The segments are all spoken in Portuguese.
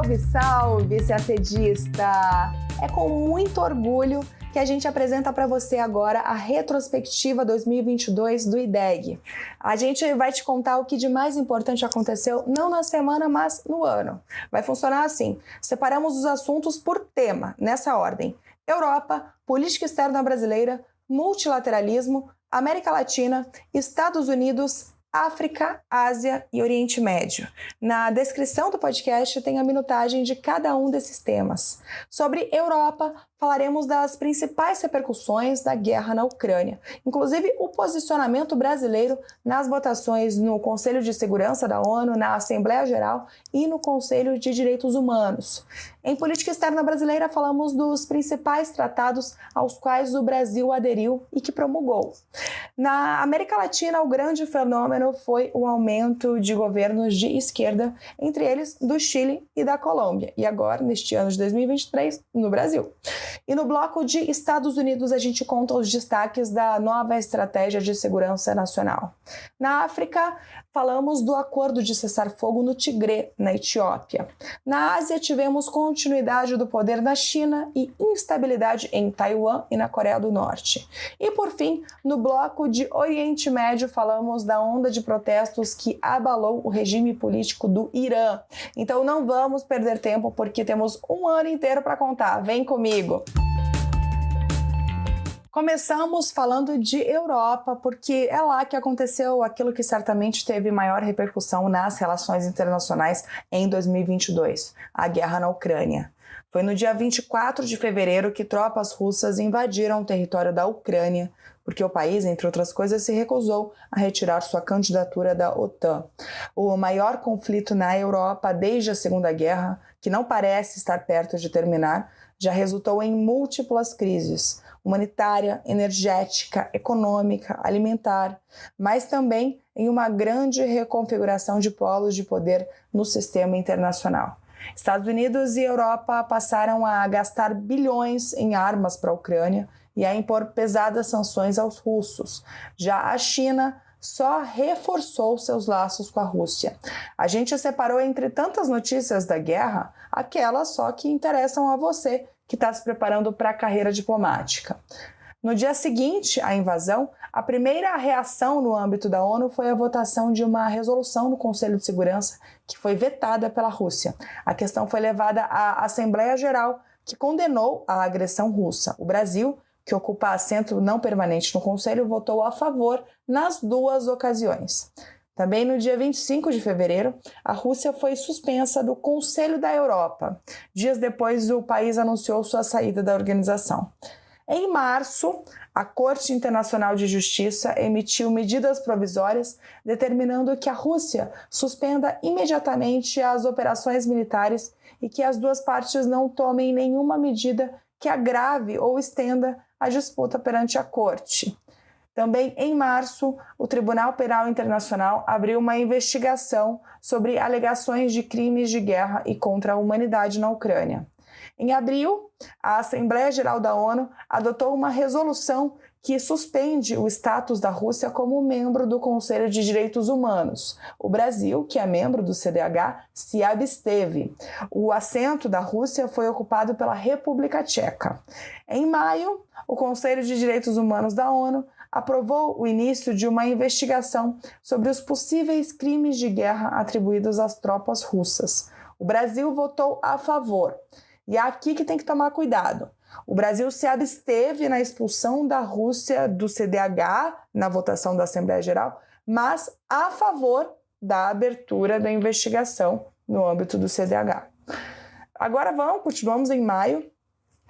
Salve, salve, CACDista! É com muito orgulho que a gente apresenta para você agora a retrospectiva 2022 do IDEG. A gente vai te contar o que de mais importante aconteceu, não na semana, mas no ano. Vai funcionar assim: separamos os assuntos por tema, nessa ordem: Europa, política externa brasileira, multilateralismo, América Latina, Estados Unidos, África, Ásia e Oriente Médio. Na descrição do podcast tem a minutagem de cada um desses temas. Sobre Europa, falaremos das principais repercussões da guerra na Ucrânia, inclusive o posicionamento brasileiro nas votações no Conselho de Segurança da ONU, na Assembleia Geral e no Conselho de Direitos Humanos. Em política externa brasileira, falamos dos principais tratados aos quais o Brasil aderiu e que promulgou. Na América Latina, o grande fenômeno foi o aumento de governos de esquerda, entre eles do Chile e da Colômbia, e agora, neste ano de 2023, no Brasil. E no bloco de Estados Unidos, a gente conta os destaques da nova estratégia de segurança nacional. Na África, falamos do acordo de cessar-fogo no Tigré, na Etiópia. Na Ásia, tivemos continuidade do poder na China e instabilidade em Taiwan e na Coreia do Norte. E por fim, no bloco de Oriente Médio, falamos da onda de protestos que abalou o regime político do Irã. Então não vamos perder tempo porque temos um ano inteiro para contar. Vem comigo! Começamos falando de Europa, porque é lá que aconteceu aquilo que certamente teve maior repercussão nas relações internacionais em 2022, a guerra na Ucrânia. Foi no dia 24 de fevereiro que tropas russas invadiram o território da Ucrânia, porque o país, entre outras coisas, se recusou a retirar sua candidatura da OTAN. O maior conflito na Europa desde a Segunda Guerra, que não parece estar perto de terminar, já resultou em múltiplas crises: humanitária, energética, econômica, alimentar, mas também em uma grande reconfiguração de polos de poder no sistema internacional. Estados Unidos e Europa passaram a gastar bilhões em armas para a Ucrânia e a impor pesadas sanções aos russos. Já a China só reforçou seus laços com a Rússia. A gente separou entre tantas notícias da guerra aquelas só que interessam a você que está se preparando para a carreira diplomática. No dia seguinte à invasão, a primeira reação no âmbito da ONU foi a votação de uma resolução no Conselho de Segurança que foi vetada pela Rússia. A questão foi levada à Assembleia Geral, que condenou a agressão russa. O Brasil, que ocupa assento não permanente no Conselho, votou a favor nas duas ocasiões. Também no dia 25 de fevereiro, a Rússia foi suspensa do Conselho da Europa. Dias depois, o país anunciou sua saída da organização. Em março, a Corte Internacional de Justiça emitiu medidas provisórias determinando que a Rússia suspenda imediatamente as operações militares e que as duas partes não tomem nenhuma medida que agrave ou estenda a disputa perante a Corte. Também em março, o Tribunal Penal Internacional abriu uma investigação sobre alegações de crimes de guerra e contra a humanidade na Ucrânia. Em abril, a Assembleia Geral da ONU adotou uma resolução que suspende o status da Rússia como membro do Conselho de Direitos Humanos. O Brasil, que é membro do CDH, se absteve. O assento da Rússia foi ocupado pela República Tcheca. Em maio, o Conselho de Direitos Humanos da ONU aprovou o início de uma investigação sobre os possíveis crimes de guerra atribuídos às tropas russas. O Brasil votou a favor. E é aqui que tem que tomar cuidado. O Brasil se absteve na expulsão da Rússia do CDH na votação da Assembleia Geral, mas a favor da abertura da investigação no âmbito do CDH. Agora continuamos em maio.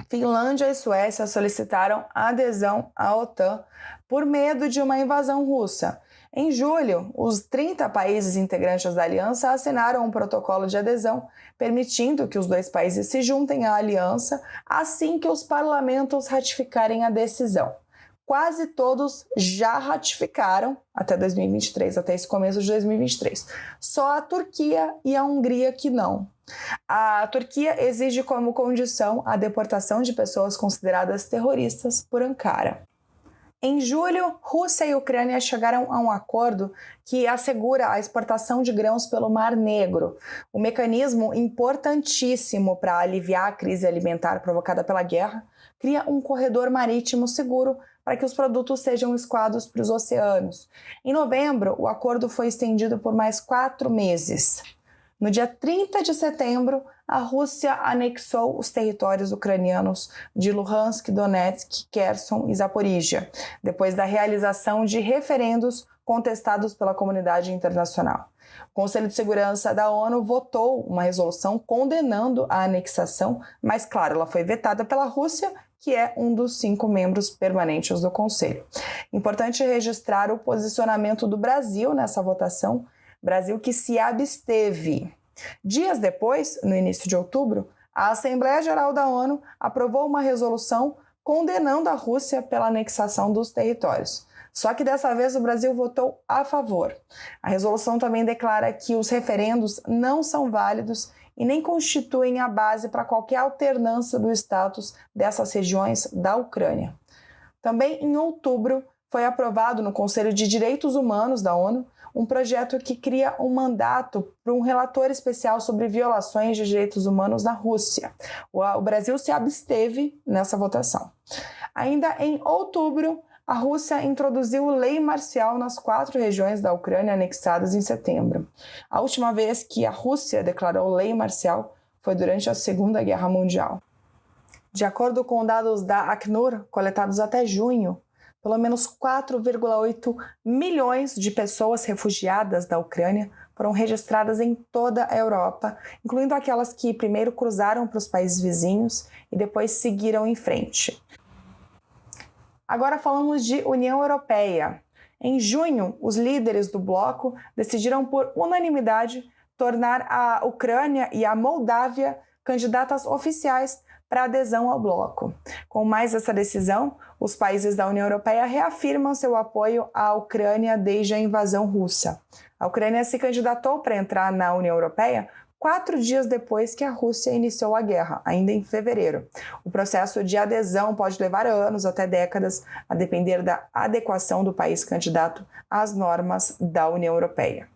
Finlândia e Suécia solicitaram adesão à OTAN por medo de uma invasão russa. Em julho, os 30 países integrantes da aliança assinaram um protocolo de adesão, permitindo que os dois países se juntem à aliança assim que os parlamentos ratificarem a decisão. Quase todos já ratificaram até 2023, até esse começo de 2023. Só a Turquia e a Hungria que não. A Turquia exige como condição a deportação de pessoas consideradas terroristas por Ankara. Em julho, Rússia e Ucrânia chegaram a um acordo que assegura a exportação de grãos pelo Mar Negro, um mecanismo importantíssimo para aliviar a crise alimentar provocada pela guerra, cria um corredor marítimo seguro para que os produtos sejam escoados para os oceanos. Em novembro, o acordo foi estendido por mais 4 meses. No dia 30 de setembro, a Rússia anexou os territórios ucranianos de Luhansk, Donetsk, Kherson e Zaporíjia, depois da realização de referendos contestados pela comunidade internacional. O Conselho de Segurança da ONU votou uma resolução condenando a anexação, mas, claro, ela foi vetada pela Rússia, que é um dos 5 membros permanentes do Conselho. Importante registrar o posicionamento do Brasil nessa votação, Brasil que se absteve. Dias depois, no início de outubro, a Assembleia Geral da ONU aprovou uma resolução condenando a Rússia pela anexação dos territórios. Só que dessa vez o Brasil votou a favor. A resolução também declara que os referendos não são válidos e nem constituem a base para qualquer alternância do status dessas regiões da Ucrânia. Também em outubro foi aprovado no Conselho de Direitos Humanos da ONU um projeto que cria um mandato para um relator especial sobre violações de direitos humanos na Rússia. O Brasil se absteve nessa votação. Ainda em outubro, a Rússia introduziu lei marcial nas 4 regiões da Ucrânia anexadas em setembro. A última vez que a Rússia declarou lei marcial foi durante a Segunda Guerra Mundial. De acordo com dados da Acnur, coletados até junho, pelo menos 4,8 milhões de pessoas refugiadas da Ucrânia foram registradas em toda a Europa, incluindo aquelas que primeiro cruzaram para os países vizinhos e depois seguiram em frente. Agora falamos de União Europeia. Em junho, os líderes do bloco decidiram por unanimidade tornar a Ucrânia e a Moldávia candidatas oficiais para adesão ao bloco. Com mais essa decisão, os países da União Europeia reafirmam seu apoio à Ucrânia desde a invasão russa. A Ucrânia se candidatou para entrar na União Europeia 4 dias depois que a Rússia iniciou a guerra, ainda em fevereiro. O processo de adesão pode levar anos, até décadas, a depender da adequação do país candidato às normas da União Europeia.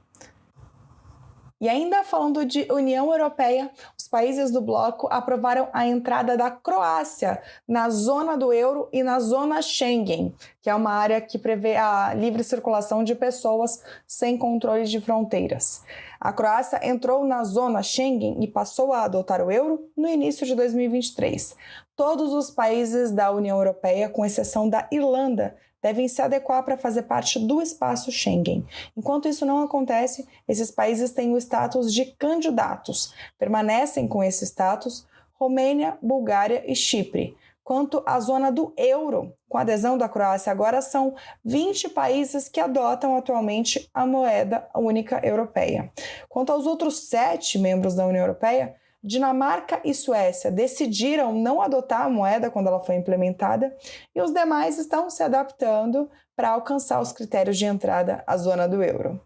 E ainda falando de União Europeia, os países do bloco aprovaram a entrada da Croácia na zona do euro e na zona Schengen, que é uma área que prevê a livre circulação de pessoas sem controle de fronteiras. A Croácia entrou na zona Schengen e passou a adotar o euro no início de 2023. Todos os países da União Europeia, com exceção da Irlanda, devem se adequar para fazer parte do espaço Schengen. Enquanto isso não acontece, esses países têm o status de candidatos. Permanecem com esse status Romênia, Bulgária e Chipre. Quanto à zona do euro, com a adesão da Croácia, agora são 20 países que adotam atualmente a moeda única europeia. Quanto aos outros 7 membros da União Europeia, Dinamarca e Suécia decidiram não adotar a moeda quando ela foi implementada e os demais estão se adaptando para alcançar os critérios de entrada à zona do euro.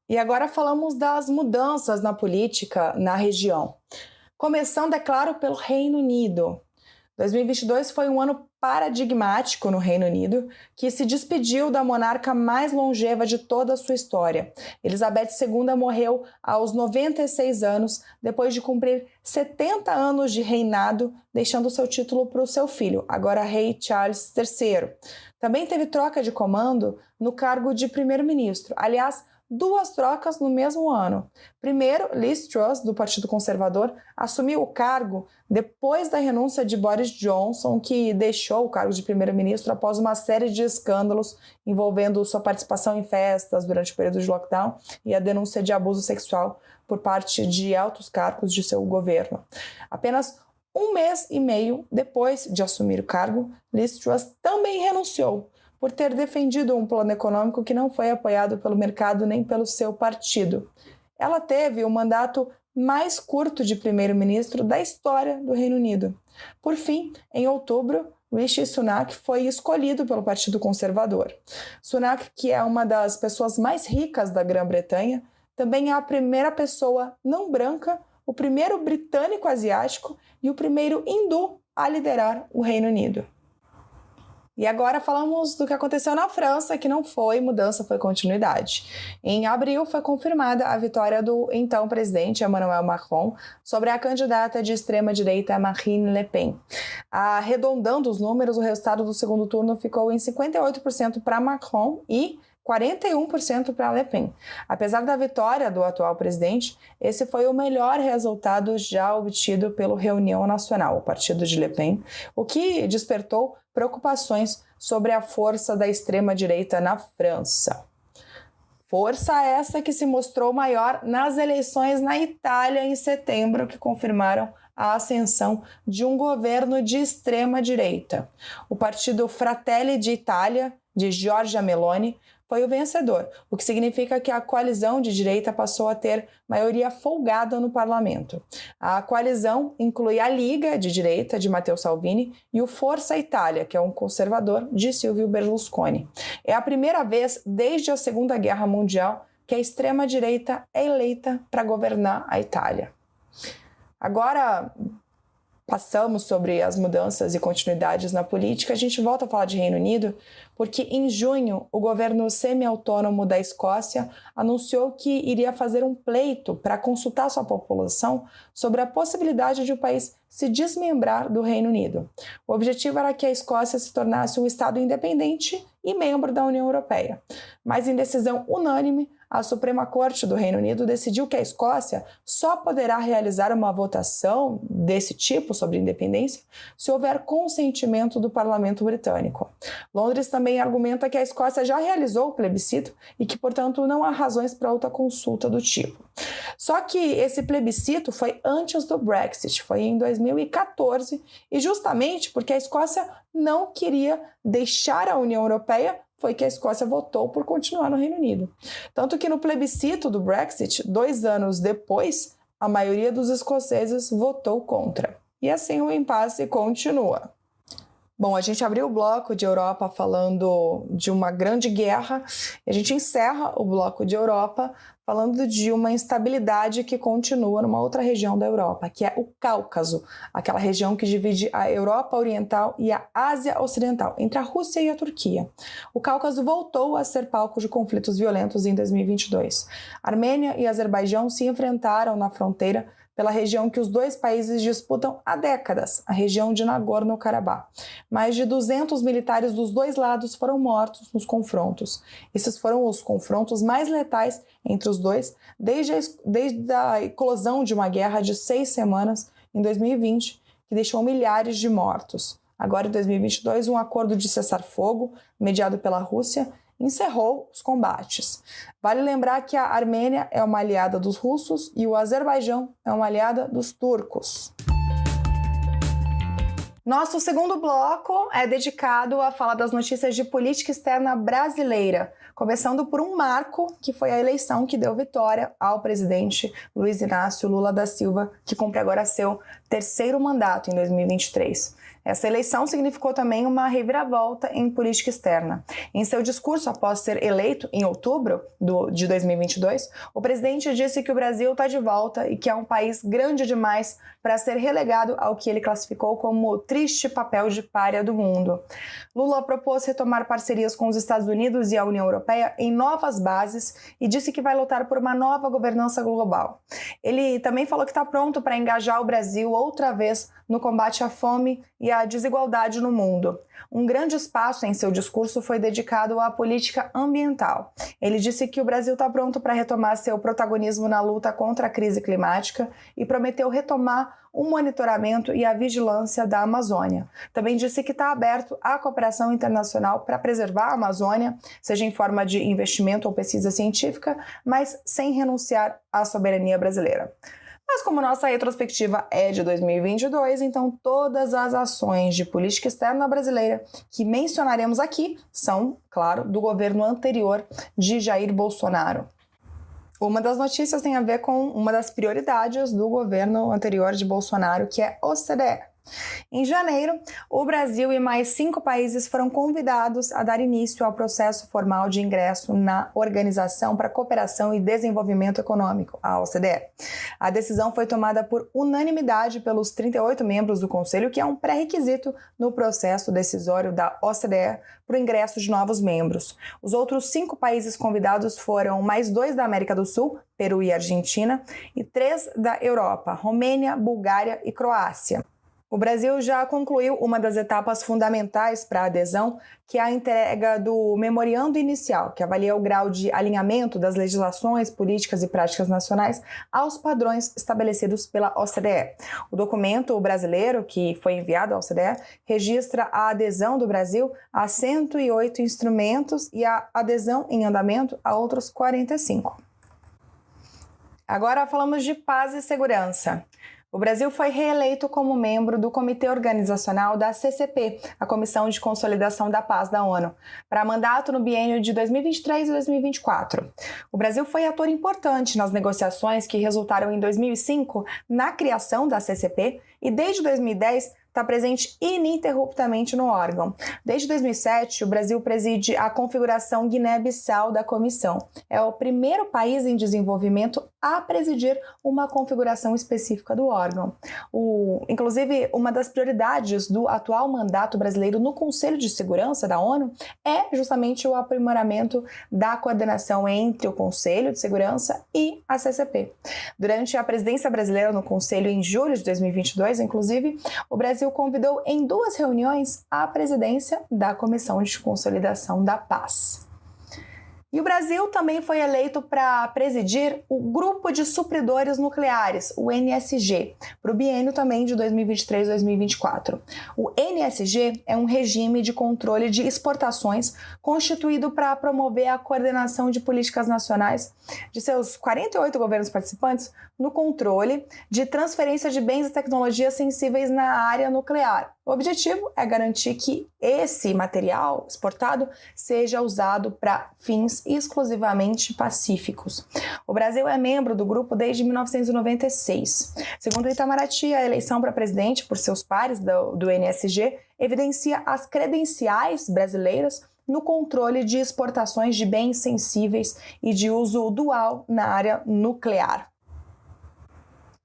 E agora falamos das mudanças na política na região. Começando, é claro, pelo Reino Unido. 2022 foi um ano paradigmático no Reino Unido, que se despediu da monarca mais longeva de toda a sua história. Elizabeth II morreu aos 96 anos, depois de cumprir 70 anos de reinado, deixando seu título para o seu filho, agora rei Charles III. Também teve troca de comando no cargo de primeiro-ministro. Aliás, 2 trocas no mesmo ano. Primeiro, Liz Truss, do Partido Conservador, assumiu o cargo depois da renúncia de Boris Johnson, que deixou o cargo de primeiro-ministro após uma série de escândalos envolvendo sua participação em festas durante o período de lockdown e a denúncia de abuso sexual por parte de altos cargos de seu governo. Apenas 1 mês e meio depois de assumir o cargo, Liz Truss também renunciou, por ter defendido um plano econômico que não foi apoiado pelo mercado nem pelo seu partido. Ela teve o mandato mais curto de primeiro-ministro da história do Reino Unido. Por fim, em outubro, Rishi Sunak foi escolhido pelo Partido Conservador. Sunak, que é uma das pessoas mais ricas da Grã-Bretanha, também é a primeira pessoa não branca, o primeiro britânico asiático e o primeiro hindu a liderar o Reino Unido. E agora falamos do que aconteceu na França, que não foi mudança, foi continuidade. Em abril foi confirmada a vitória do então presidente Emmanuel Macron sobre a candidata de extrema-direita Marine Le Pen. Arredondando os números, o resultado do segundo turno ficou em 58% para Macron e 41% para Le Pen. Apesar da vitória do atual presidente, esse foi o melhor resultado já obtido pelo Reunião Nacional, o partido de Le Pen, o que despertou preocupações sobre a força da extrema-direita na França. Força essa que se mostrou maior nas eleições na Itália em setembro, que confirmaram a ascensão de um governo de extrema-direita. O partido Fratelli d'Italia, de Giorgia Meloni, foi o vencedor, o que significa que a coalizão de direita passou a ter maioria folgada no parlamento. A coalizão inclui a Liga de Direita de Matteo Salvini e o Força Itália, que é um conservador de Silvio Berlusconi. É a primeira vez desde a Segunda Guerra Mundial que a extrema-direita é eleita para governar a Itália. Agora, passamos sobre as mudanças e continuidades na política, a gente volta a falar de Reino Unido, porque em junho o governo semi-autônomo da Escócia anunciou que iria fazer um pleito para consultar sua população sobre a possibilidade de o país se desmembrar do Reino Unido. O objetivo era que a Escócia se tornasse um estado independente e membro da União Europeia. Mas em decisão unânime, a Suprema Corte do Reino Unido decidiu que a Escócia só poderá realizar uma votação desse tipo sobre independência se houver consentimento do Parlamento britânico. Londres também argumenta que a Escócia já realizou o plebiscito e que, portanto, não há razões para outra consulta do tipo. Só que esse plebiscito foi antes do Brexit, foi em 2014, e justamente porque a Escócia não queria deixar a União Europeia, foi que a Escócia votou por continuar no Reino Unido. Tanto que no plebiscito do Brexit, 2 anos depois, a maioria dos escoceses votou contra. E assim o impasse continua. Bom, a gente abriu o bloco de Europa falando de uma grande guerra, e a gente encerra o bloco de Europa falando de uma instabilidade que continua numa outra região da Europa, que é o Cáucaso, aquela região que divide a Europa Oriental e a Ásia Ocidental, entre a Rússia e a Turquia. O Cáucaso voltou a ser palco de conflitos violentos em 2022. Armênia e Azerbaijão se enfrentaram na fronteira pela região que os dois países disputam há décadas, a região de Nagorno-Karabakh. Mais de 200 militares dos dois lados foram mortos nos confrontos. Esses foram os confrontos mais letais entre os dois desde a eclosão de uma guerra de 6 semanas em 2020, que deixou milhares de mortos. Agora, em 2022, um acordo de cessar-fogo, mediado pela Rússia, encerrou os combates. Vale lembrar que a Armênia é uma aliada dos russos e o Azerbaijão é uma aliada dos turcos. Nosso segundo bloco é dedicado a falar das notícias de política externa brasileira, começando por um marco, que foi a eleição que deu vitória ao presidente Luiz Inácio Lula da Silva, que cumpre agora seu 3º mandato em 2023. Essa eleição significou também uma reviravolta em política externa. Em seu discurso após ser eleito em outubro de 2022, o presidente disse que o Brasil está de volta e que é um país grande demais para ser relegado ao que ele classificou como o triste papel de pária do mundo. Lula propôs retomar parcerias com os Estados Unidos e a União Europeia em novas bases e disse que vai lutar por uma nova governança global. Ele também falou que está pronto para engajar o Brasil outra vez no combate à fome e à desigualdade no mundo. Um grande espaço em seu discurso foi dedicado à política ambiental. Ele disse que o Brasil está pronto para retomar seu protagonismo na luta contra a crise climática e prometeu retomar o monitoramento e a vigilância da Amazônia. Também disse que está aberto à cooperação internacional para preservar a Amazônia, seja em forma de investimento ou pesquisa científica, mas sem renunciar à soberania brasileira. Mas como nossa retrospectiva é de 2022, então todas as ações de política externa brasileira que mencionaremos aqui são, claro, do governo anterior de Jair Bolsonaro. Uma das notícias tem a ver com uma das prioridades do governo anterior de Bolsonaro, que é OCDE. Em janeiro, o Brasil e mais 5 países foram convidados a dar início ao processo formal de ingresso na Organização para a Cooperação e Desenvolvimento Econômico, a OCDE. A decisão foi tomada por unanimidade pelos 38 membros do Conselho, que é um pré-requisito no processo decisório da OCDE para o ingresso de novos membros. Os outros 5 países convidados foram mais 2 da América do Sul, Peru e Argentina, e 3 da Europa, Romênia, Bulgária e Croácia. O Brasil já concluiu uma das etapas fundamentais para a adesão, que é a entrega do memorando inicial, que avalia o grau de alinhamento das legislações, políticas e práticas nacionais aos padrões estabelecidos pela OCDE. O documento brasileiro, que foi enviado à OCDE, registra a adesão do Brasil a 108 instrumentos e a adesão em andamento a outros 45. Agora falamos de paz e segurança. O Brasil foi reeleito como membro do Comitê Organizacional da CCP, a Comissão de Consolidação da Paz da ONU, para mandato no biênio de 2023 e 2024. O Brasil foi ator importante nas negociações que resultaram em 2005 na criação da CCP e desde 2010 está presente ininterruptamente no órgão. Desde 2007, o Brasil preside a configuração Guiné-Bissau da comissão. É o primeiro país em desenvolvimento a presidir uma configuração específica do órgão. Inclusive, uma das prioridades do atual mandato brasileiro no Conselho de Segurança da ONU é justamente o aprimoramento da coordenação entre o Conselho de Segurança e a CCP. Durante a presidência brasileira no Conselho em julho de 2022, inclusive, o Brasil convidou em 2 reuniões a presidência da Comissão de Consolidação da Paz. E o Brasil também foi eleito para presidir o Grupo de Supridores Nucleares, o NSG, para o biênio também de 2023 e 2024. O NSG é um regime de controle de exportações constituído para promover a coordenação de políticas nacionais de seus 48 governos participantes no controle de transferência de bens e tecnologias sensíveis na área nuclear. O objetivo é garantir que esse material exportado seja usado para fins exclusivamente pacíficos. O Brasil é membro do grupo desde 1996. Segundo o Itamaraty, a eleição para presidente por seus pares do NSG evidencia as credenciais brasileiras no controle de exportações de bens sensíveis e de uso dual na área nuclear.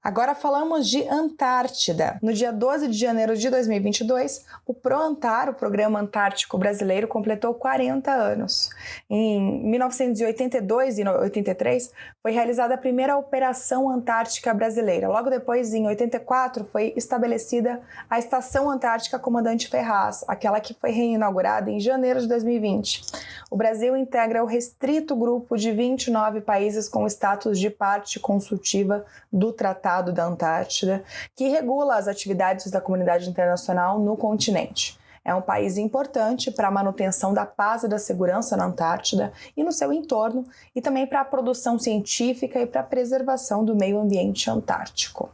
Agora falamos de Antártida. No dia 12 de janeiro de 2022, o PROANTAR, o Programa Antártico Brasileiro, completou 40 anos. Em 1982 e 83, foi realizada a primeira Operação Antártica Brasileira. Logo depois, em 84, foi estabelecida a Estação Antártica Comandante Ferraz, aquela que foi reinaugurada em janeiro de 2020. O Brasil integra o restrito grupo de 29 países com status de parte consultiva do Tratado da Antártida, que regula as atividades da comunidade internacional no continente. É um país importante para a manutenção da paz e da segurança na Antártida e no seu entorno, e também para a produção científica e para a preservação do meio ambiente antártico.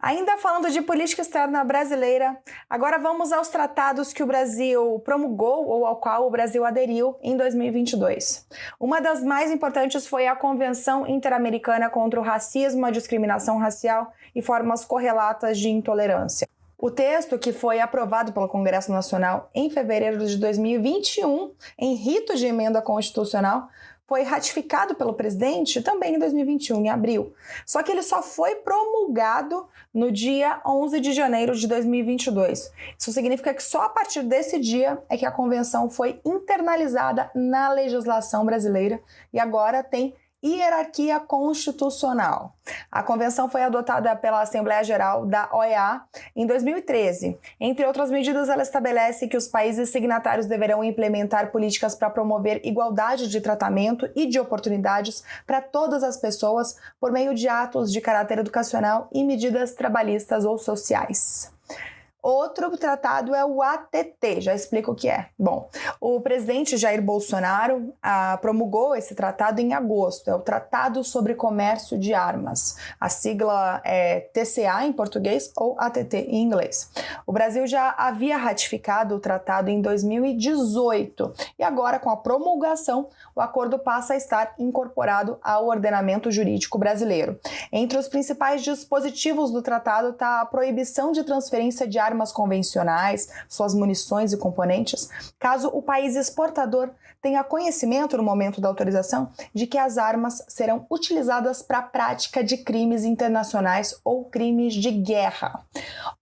Ainda falando de política externa brasileira, agora vamos aos tratados que o Brasil promulgou ou ao qual o Brasil aderiu em 2022. Uma das mais importantes foi a Convenção Interamericana contra o Racismo, a Discriminação Racial e Formas Correlatas de Intolerância. O texto, que foi aprovado pelo Congresso Nacional em fevereiro de 2021, em rito de emenda constitucional, foi ratificado pelo presidente também em 2021, em abril. Só que ele só foi promulgado no dia 11 de janeiro de 2022. Isso significa que só a partir desse dia é que a convenção foi internalizada na legislação brasileira e agora tem hierarquia constitucional. A convenção foi adotada pela Assembleia Geral da OEA em 2013. Entre outras medidas, ela estabelece que os países signatários deverão implementar políticas para promover igualdade de tratamento e de oportunidades para todas as pessoas por meio de atos de caráter educacional e medidas trabalhistas ou sociais. Outro tratado é o ATT, já explico o que é. Bom, o presidente Jair Bolsonaro promulgou esse tratado em agosto, é o Tratado sobre Comércio de Armas. A sigla é TCA em português ou ATT em inglês. O Brasil já havia ratificado o tratado em 2018 e agora, com a promulgação, o acordo passa a estar incorporado ao ordenamento jurídico brasileiro. Entre os principais dispositivos do tratado está a proibição de transferência de armas convencionais, suas munições e componentes, caso o país exportador tenha conhecimento no momento da autorização de que as armas serão utilizadas para a prática de crimes internacionais ou crimes de guerra.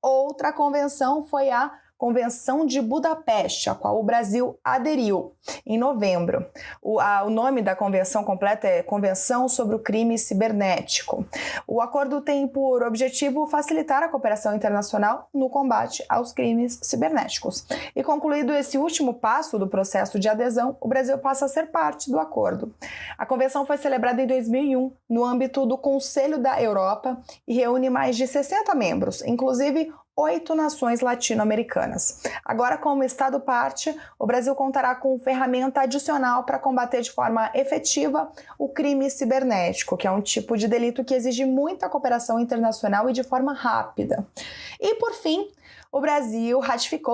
Outra convenção foi a Convenção de Budapeste, a qual o Brasil aderiu em novembro. O nome da convenção completa é Convenção sobre o Crime Cibernético. O acordo tem por objetivo facilitar a cooperação internacional no combate aos crimes cibernéticos. E concluído esse último passo do processo de adesão, o Brasil passa a ser parte do acordo. A convenção foi celebrada em 2001 no âmbito do Conselho da Europa e reúne mais de 60 membros, inclusive 8 nações latino-americanas. Agora, como Estado parte, o Brasil contará com ferramenta adicional para combater de forma efetiva o crime cibernético, que é um tipo de delito que exige muita cooperação internacional e de forma rápida. E, por fim, o Brasil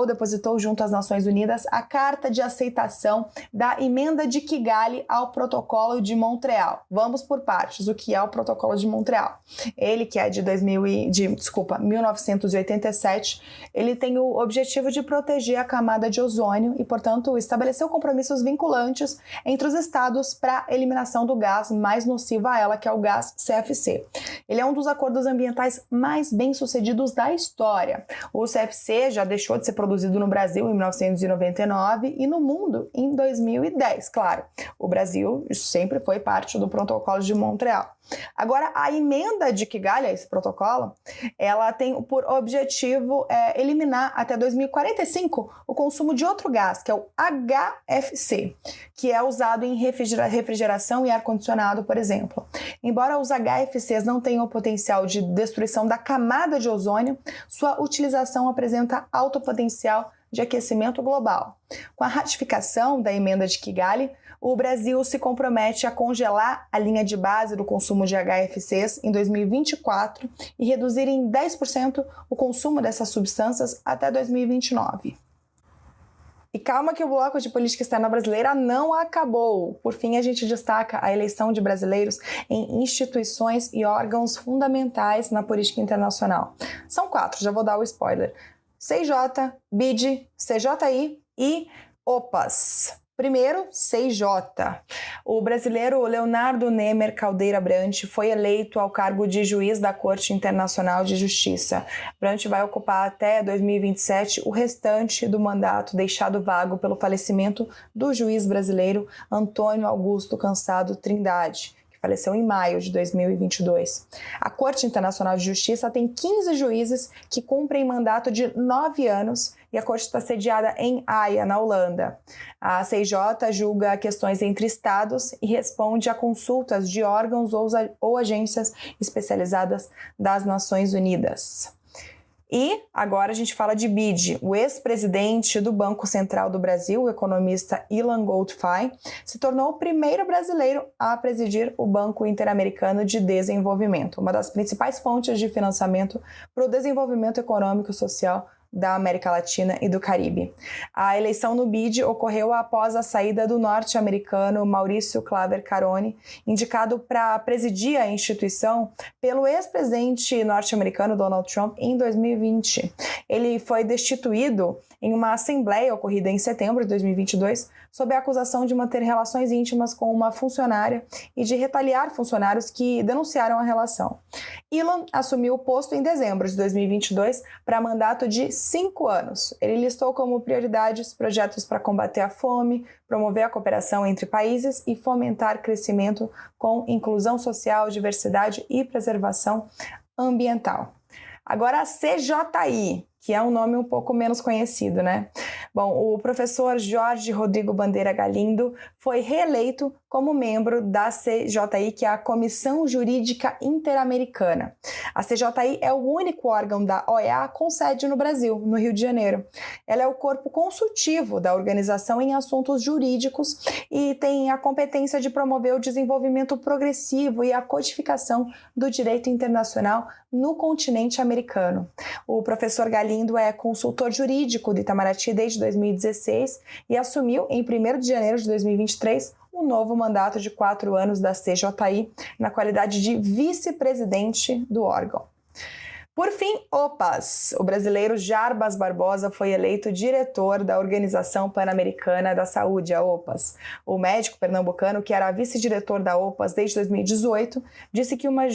depositou junto às Nações Unidas a Carta de Aceitação da Emenda de Kigali ao Protocolo de Montreal. Vamos por partes. O que é o Protocolo de Montreal? Ele, que é de 1987, ele tem o objetivo de proteger a camada de ozônio e, portanto, estabeleceu compromissos vinculantes entre os estados para a eliminação do gás mais nocivo a ela, que é o gás CFC. Ele é um dos acordos ambientais mais bem-sucedidos da história. O CFC já deixou de ser produzido no Brasil em 1999 e no mundo em 2010. Claro, o Brasil sempre foi parte do Protocolo de Montreal. Agora, a emenda de Kigali, esse protocolo, ela tem por objetivo eliminar até 2045 o consumo de outro gás, que é o HFC, que é usado em refrigeração e ar-condicionado, por exemplo. Embora os HFCs não tenham o potencial de destruição da camada de ozônio, sua utilização apresenta alto potencial de aquecimento global. Com a ratificação da emenda de Kigali, o Brasil se compromete a congelar a linha de base do consumo de HFCs em 2024 e reduzir em 10% o consumo dessas substâncias até 2029. E calma que o bloco de política externa brasileira não acabou. Por fim, a gente destaca a eleição de brasileiros em instituições e órgãos fundamentais na política internacional. São 4, já vou dar o spoiler. CIJ, BID, CJI e OPAS. Primeiro, CIJ. O brasileiro Leonardo Nemer Caldeira Brant foi eleito ao cargo de juiz da Corte Internacional de Justiça. Brant vai ocupar até 2027 o restante do mandato deixado vago pelo falecimento do juiz brasileiro Antônio Augusto Cansado Trindade, que faleceu em maio de 2022. A Corte Internacional de Justiça tem 15 juízes que cumprem mandato de 9 anos e a corte está sediada em Haia, na Holanda. A CIJ julga questões entre estados e responde a consultas de órgãos ou agências especializadas das Nações Unidas. E agora a gente fala de BID. O ex-presidente do Banco Central do Brasil, o economista Ilan Goldfein, se tornou o primeiro brasileiro a presidir o Banco Interamericano de Desenvolvimento, uma das principais fontes de financiamento para o desenvolvimento econômico e social da América Latina e do Caribe. A eleição no BID ocorreu após a saída do norte-americano Maurício Claver Carone, indicado para presidir a instituição pelo ex-presidente norte-americano Donald Trump em 2020. Ele foi destituído em uma assembleia ocorrida em setembro de 2022, sob a acusação de manter relações íntimas com uma funcionária e de retaliar funcionários que denunciaram a relação. Ilan assumiu o posto em dezembro de 2022 para mandato de 5 anos. Ele listou como prioridades projetos para combater a fome, promover a cooperação entre países e fomentar crescimento com inclusão social, diversidade e preservação ambiental. Agora a CJI, que é um nome um pouco menos conhecido, né? Bom, o professor Jorge Rodrigo Bandeira Galindo foi reeleito como membro da CJI, que é a Comissão Jurídica Interamericana. A CJI é o único órgão da OEA com sede no Brasil, no Rio de Janeiro. Ela é o corpo consultivo da organização em assuntos jurídicos e tem a competência de promover o desenvolvimento progressivo e a codificação do direito internacional no continente americano. O professor Galindo é consultor jurídico do Itamaraty desde 2016 e assumiu em 1º de janeiro de 2023 um novo mandato de 4 anos da CJI na qualidade de vice-presidente do órgão. Por fim, o brasileiro Jarbas Barbosa foi eleito diretor da Organização Pan-Americana da Saúde, a OPAS. O médico pernambucano, que era vice-diretor da OPAS desde 2018, disse que uma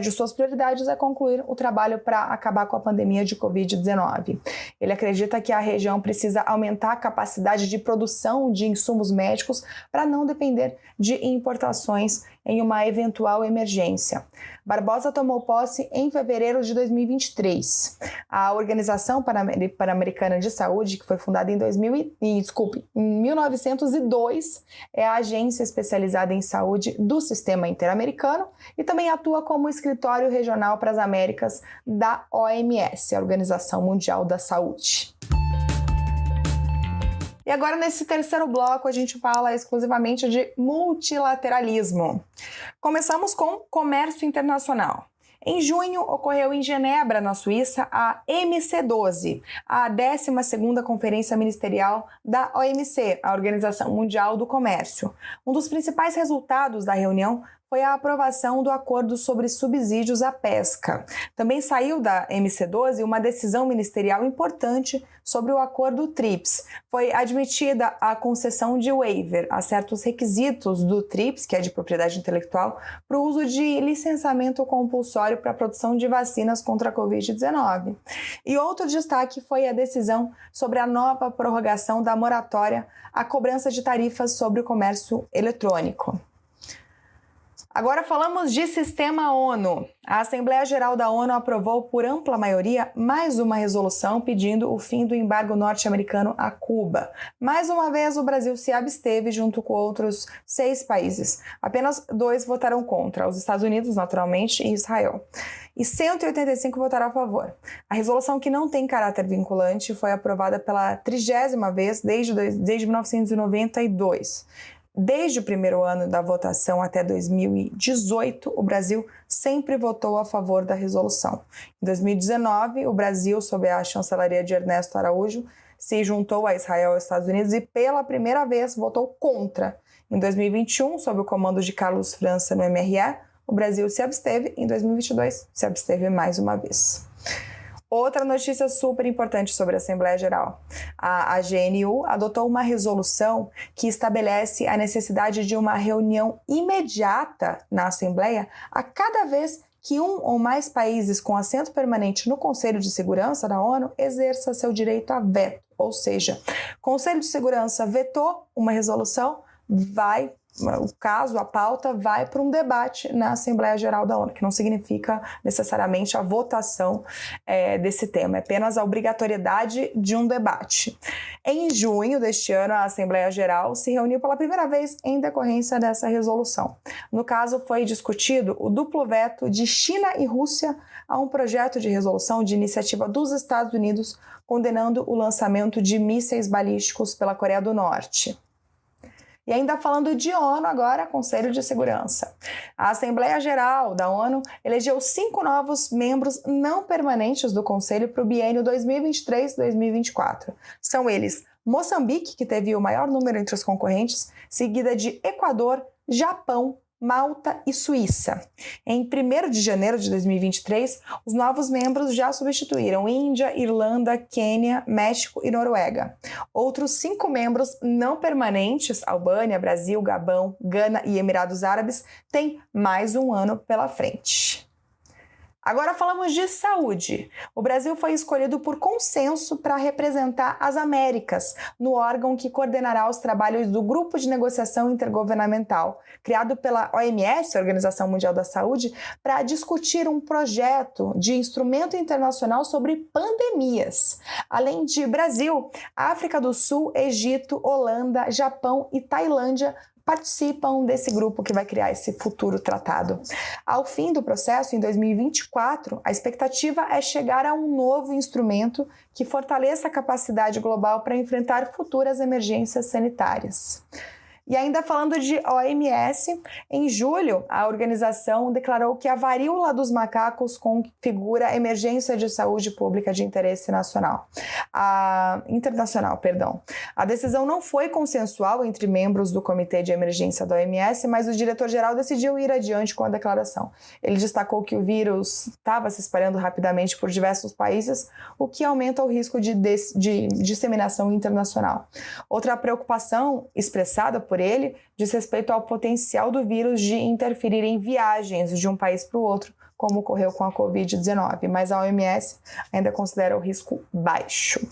de suas prioridades é concluir o trabalho para acabar com a pandemia de Covid-19. Ele acredita que a região precisa aumentar a capacidade de produção de insumos médicos para não depender de importações em uma eventual emergência. Barbosa tomou posse em fevereiro de 2023. A Organização Pan-Americana de Saúde, que foi fundada em 1902, é a agência especializada em saúde do sistema interamericano e também atua como escritório regional para as Américas da OMS, a Organização Mundial da Saúde. E agora, nesse terceiro bloco, a gente fala exclusivamente de multilateralismo. Começamos com comércio internacional. Em junho, ocorreu em Genebra, na Suíça, a MC12, a 12ª Conferência Ministerial da OMC, a Organização Mundial do Comércio. Um dos principais resultados da reunião foi a aprovação do acordo sobre subsídios à pesca. Também saiu da MC12 uma decisão ministerial importante sobre o acordo TRIPS. Foi admitida a concessão de waiver a certos requisitos do TRIPS, que é de propriedade intelectual, para o uso de licenciamento compulsório para a produção de vacinas contra a Covid-19. E outro destaque foi a decisão sobre a nova prorrogação da moratória à cobrança de tarifas sobre o comércio eletrônico. Agora falamos de sistema ONU. A Assembleia Geral da ONU aprovou por ampla maioria mais uma resolução pedindo o fim do embargo norte-americano a Cuba. Mais uma vez, o Brasil se absteve junto com outros 6 países. Apenas 2 votaram contra, os Estados Unidos, naturalmente, e Israel. E 185 votaram a favor. A resolução, que não tem caráter vinculante, foi aprovada pela 30ª vez desde 1992. Desde o primeiro ano da votação até 2018, o Brasil sempre votou a favor da resolução. Em 2019, o Brasil, sob a chancelaria de Ernesto Araújo, se juntou a Israel e aos Estados Unidos e pela primeira vez votou contra. Em 2021, sob o comando de Carlos França no MRE, o Brasil se absteve. Em 2022, se absteve mais uma vez. Outra notícia super importante sobre a Assembleia Geral. A GNU adotou uma resolução que estabelece a necessidade de uma reunião imediata na Assembleia a cada vez que um ou mais países com assento permanente no Conselho de Segurança da ONU exerça seu direito a veto. Ou seja, o Conselho de Segurança vetou uma resolução, a pauta vai para um debate na Assembleia Geral da ONU, que não significa necessariamente a votação desse tema, é apenas a obrigatoriedade de um debate. Em junho deste ano, a Assembleia Geral se reuniu pela primeira vez em decorrência dessa resolução. No caso, foi discutido o duplo veto de China e Rússia a um projeto de resolução de iniciativa dos Estados Unidos condenando o lançamento de mísseis balísticos pela Coreia do Norte. E ainda falando de ONU agora, Conselho de Segurança. A Assembleia Geral da ONU elegeu 5 novos membros não permanentes do Conselho para o biênio 2023-2024. São eles Moçambique, que teve o maior número entre os concorrentes, seguida de Equador, Japão, Malta e Suíça. Em 1º de janeiro de 2023, os novos membros já substituíram Índia, Irlanda, Quênia, México e Noruega. Outros 5 membros não permanentes, Albânia, Brasil, Gabão, Gana e Emirados Árabes, têm mais um ano pela frente. Agora falamos de saúde. O Brasil foi escolhido por consenso para representar as Américas no órgão que coordenará os trabalhos do Grupo de Negociação Intergovernamental, criado pela OMS, Organização Mundial da Saúde, para discutir um projeto de instrumento internacional sobre pandemias. Além de Brasil, África do Sul, Egito, Holanda, Japão e Tailândia participam desse grupo que vai criar esse futuro tratado. Ao fim do processo, em 2024, a expectativa é chegar a um novo instrumento que fortaleça a capacidade global para enfrentar futuras emergências sanitárias. E ainda falando de OMS, em julho, a organização declarou que a varíola dos macacos configura emergência de saúde pública de interesse internacional. A decisão não foi consensual entre membros do Comitê de Emergência da OMS, mas o diretor-geral decidiu ir adiante com a declaração. Ele destacou que o vírus estava se espalhando rapidamente por diversos países, o que aumenta o risco de disseminação internacional. Outra preocupação expressada por ele diz respeito ao potencial do vírus de interferir em viagens de um país para o outro, como ocorreu com a Covid-19, mas a OMS ainda considera o risco baixo.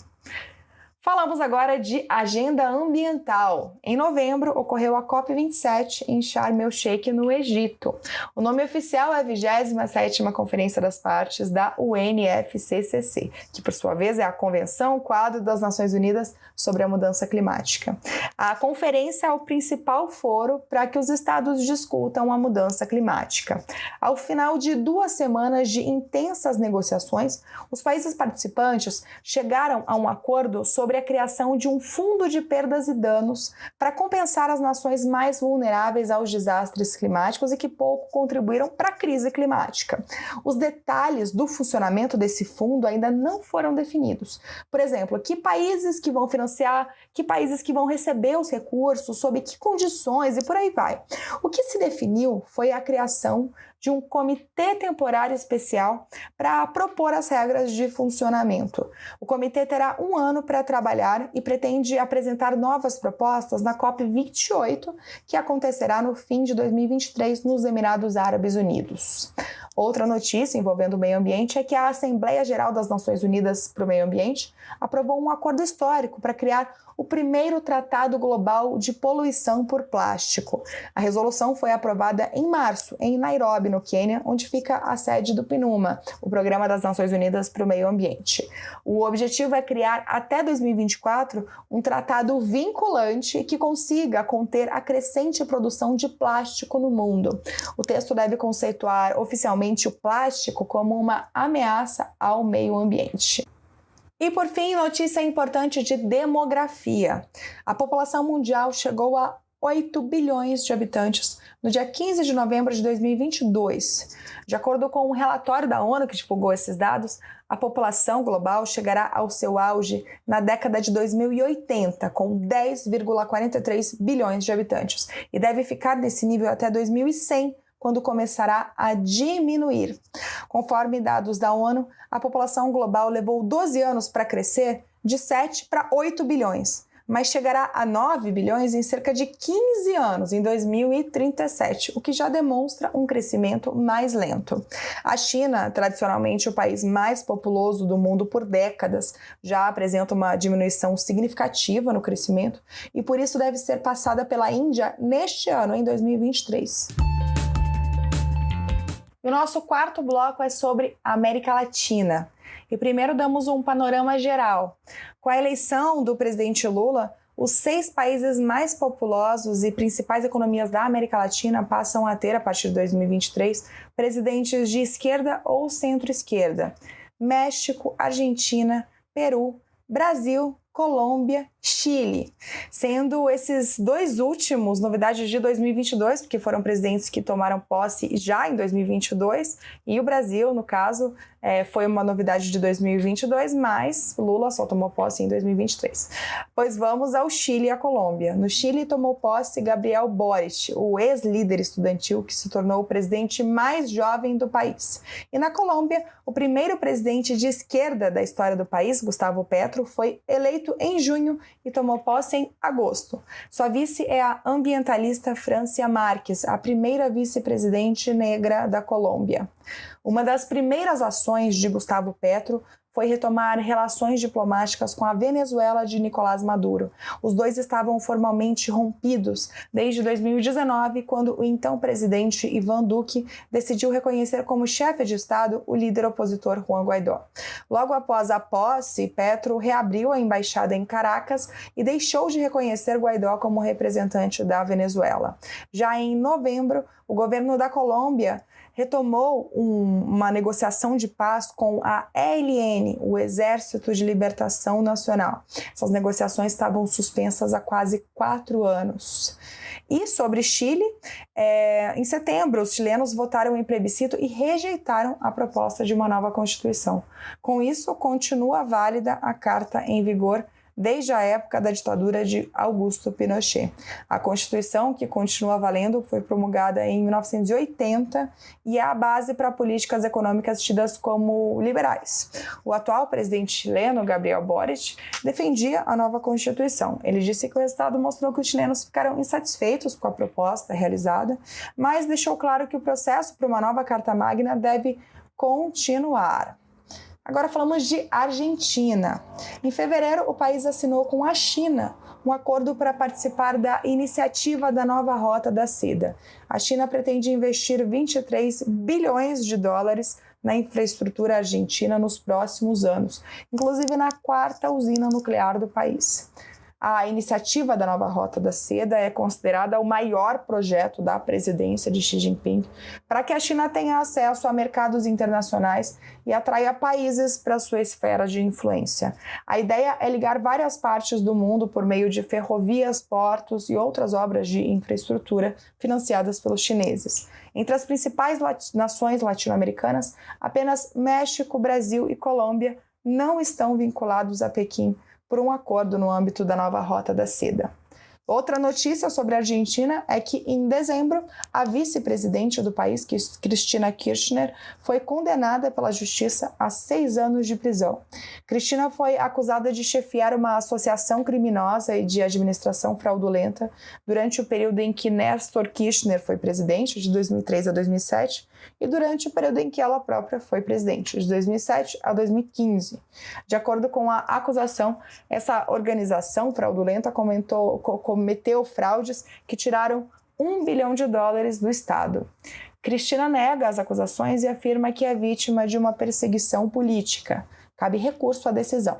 Falamos agora de agenda ambiental. Em novembro, ocorreu a COP27 em Sharm el-Sheikh, no Egito. O nome oficial é a 27ª Conferência das Partes da UNFCCC, que por sua vez é a Convenção Quadro das Nações Unidas sobre a Mudança Climática. A conferência é o principal foro para que os estados discutam a mudança climática. Ao final de 2 semanas de intensas negociações, os países participantes chegaram a um acordo sobre a criação de um fundo de perdas e danos para compensar as nações mais vulneráveis aos desastres climáticos e que pouco contribuíram para a crise climática. Os detalhes do funcionamento desse fundo ainda não foram definidos. Por exemplo, que países que vão financiar, que países que vão receber os recursos, sob que condições e por aí vai. O que se definiu foi a criação de um comitê temporário especial para propor as regras de funcionamento. O comitê terá 1 ano para trabalhar e pretende apresentar novas propostas na COP28, que acontecerá no fim de 2023 nos Emirados Árabes Unidos. Outra notícia envolvendo o meio ambiente é que a Assembleia Geral das Nações Unidas para o Meio Ambiente aprovou um acordo histórico para criar o primeiro Tratado Global de Poluição por Plástico. A resolução foi aprovada em março, em Nairobi, no Quênia, onde fica a sede do PNUMA, o Programa das Nações Unidas para o Meio Ambiente. O objetivo é criar, até 2024, um tratado vinculante que consiga conter a crescente produção de plástico no mundo. O texto deve conceituar oficialmente o plástico como uma ameaça ao meio ambiente. E por fim, notícia importante de demografia. A população mundial chegou a 8 bilhões de habitantes no dia 15 de novembro de 2022. De acordo com um relatório da ONU que divulgou esses dados, a população global chegará ao seu auge na década de 2080, com 10,43 bilhões de habitantes, e deve ficar nesse nível até 2100, quando começará a diminuir. Conforme dados da ONU, a população global levou 12 anos para crescer de 7 para 8 bilhões, mas chegará a 9 bilhões em cerca de 15 anos, em 2037, o que já demonstra um crescimento mais lento. A China, tradicionalmente o país mais populoso do mundo por décadas, já apresenta uma diminuição significativa no crescimento e por isso deve ser passada pela Índia neste ano, em 2023. E o nosso quarto bloco é sobre a América Latina. E primeiro damos um panorama geral. Com a eleição do presidente Lula, os 6 países mais populosos e principais economias da América Latina passam a ter, a partir de 2023, presidentes de esquerda ou centro-esquerda. México, Argentina, Peru, Brasil, Colômbia, Chile, sendo esses 2 últimos novidades de 2022, porque foram presidentes que tomaram posse já em 2022, e o Brasil, no caso, foi uma novidade de 2022, mas Lula só tomou posse em 2023. Pois vamos ao Chile e à Colômbia. No Chile tomou posse Gabriel Boric, o ex-líder estudantil que se tornou o presidente mais jovem do país. E na Colômbia, o primeiro presidente de esquerda da história do país, Gustavo Petro, foi eleito eleito em junho e tomou posse em agosto. Sua vice é a ambientalista Francia Márquez, a primeira vice-presidente negra da Colômbia. Uma das primeiras ações de Gustavo Petro foi retomar relações diplomáticas com a Venezuela de Nicolás Maduro. Os dois estavam formalmente rompidos desde 2019, quando o então presidente Iván Duque decidiu reconhecer como chefe de Estado o líder opositor Juan Guaidó. Logo após a posse, Petro reabriu a embaixada em Caracas e deixou de reconhecer Guaidó como representante da Venezuela. Já em novembro, o governo da Colômbia retomou uma negociação de paz com a ELN, o Exército de Libertação Nacional. Essas negociações estavam suspensas há quase 4 anos. E sobre Chile, em setembro, os chilenos votaram em plebiscito e rejeitaram a proposta de uma nova Constituição. Com isso, continua válida a carta em vigor desde a época da ditadura de Augusto Pinochet. A Constituição, que continua valendo, foi promulgada em 1980 e é a base para políticas econômicas tidas como liberais. O atual presidente chileno, Gabriel Boric, defendia a nova Constituição. Ele disse que o resultado mostrou que os chilenos ficaram insatisfeitos com a proposta realizada, mas deixou claro que o processo para uma nova Carta Magna deve continuar. Agora falamos de Argentina. Em fevereiro, o país assinou com a China um acordo para participar da iniciativa da nova Rota da Seda. A China pretende investir 23 bilhões de dólares na infraestrutura argentina nos próximos anos, inclusive na 4ª usina nuclear do país. A iniciativa da nova Rota da Seda é considerada o maior projeto da presidência de Xi Jinping para que a China tenha acesso a mercados internacionais e atraia países para sua esfera de influência. A ideia é ligar várias partes do mundo por meio de ferrovias, portos e outras obras de infraestrutura financiadas pelos chineses. Entre as principais nações latino-americanas, apenas México, Brasil e Colômbia não estão vinculados a Pequim por um acordo no âmbito da nova Rota da Seda. Outra notícia sobre a Argentina é que, em dezembro, a vice-presidente do país, Cristina Kirchner, foi condenada pela justiça a 6 anos de prisão. Cristina foi acusada de chefiar uma associação criminosa e de administração fraudulenta durante o período em que Néstor Kirchner foi presidente, de 2003 a 2007, e durante o período em que ela própria foi presidente, de 2007 a 2015. De acordo com a acusação, essa organização fraudulenta cometeu fraudes que tiraram $1 bilhão do Estado. Cristina nega as acusações e afirma que é vítima de uma perseguição política. Cabe recurso à decisão.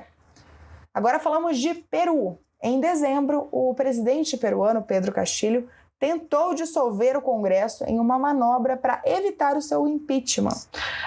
Agora falamos de Peru. Em dezembro, o presidente peruano Pedro Castillo tentou dissolver o Congresso em uma manobra para evitar o seu impeachment.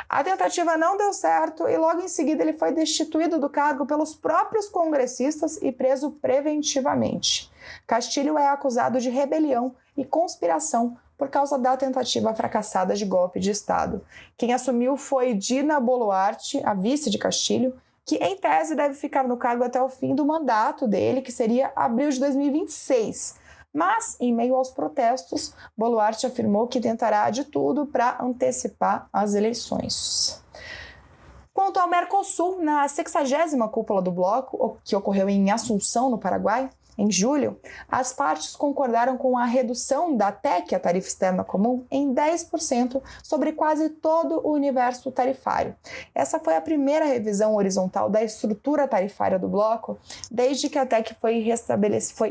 A tentativa não deu certo e logo em seguida ele foi destituído do cargo pelos próprios congressistas e preso preventivamente. Castillo é acusado de rebelião e conspiração por causa da tentativa fracassada de golpe de Estado. Quem assumiu foi Dina Boluarte, a vice de Castillo, que em tese deve ficar no cargo até o fim do mandato dele, que seria abril de 2026. Mas, em meio aos protestos, Boluarte afirmou que tentará de tudo para antecipar as eleições. Quanto ao Mercosul, na 60ª cúpula do bloco, que ocorreu em Assunção, no Paraguai, em julho, as partes concordaram com a redução da TEC, a tarifa externa comum, em 10% sobre quase todo o universo tarifário. Essa foi a primeira revisão horizontal da estrutura tarifária do bloco desde que a TEC foi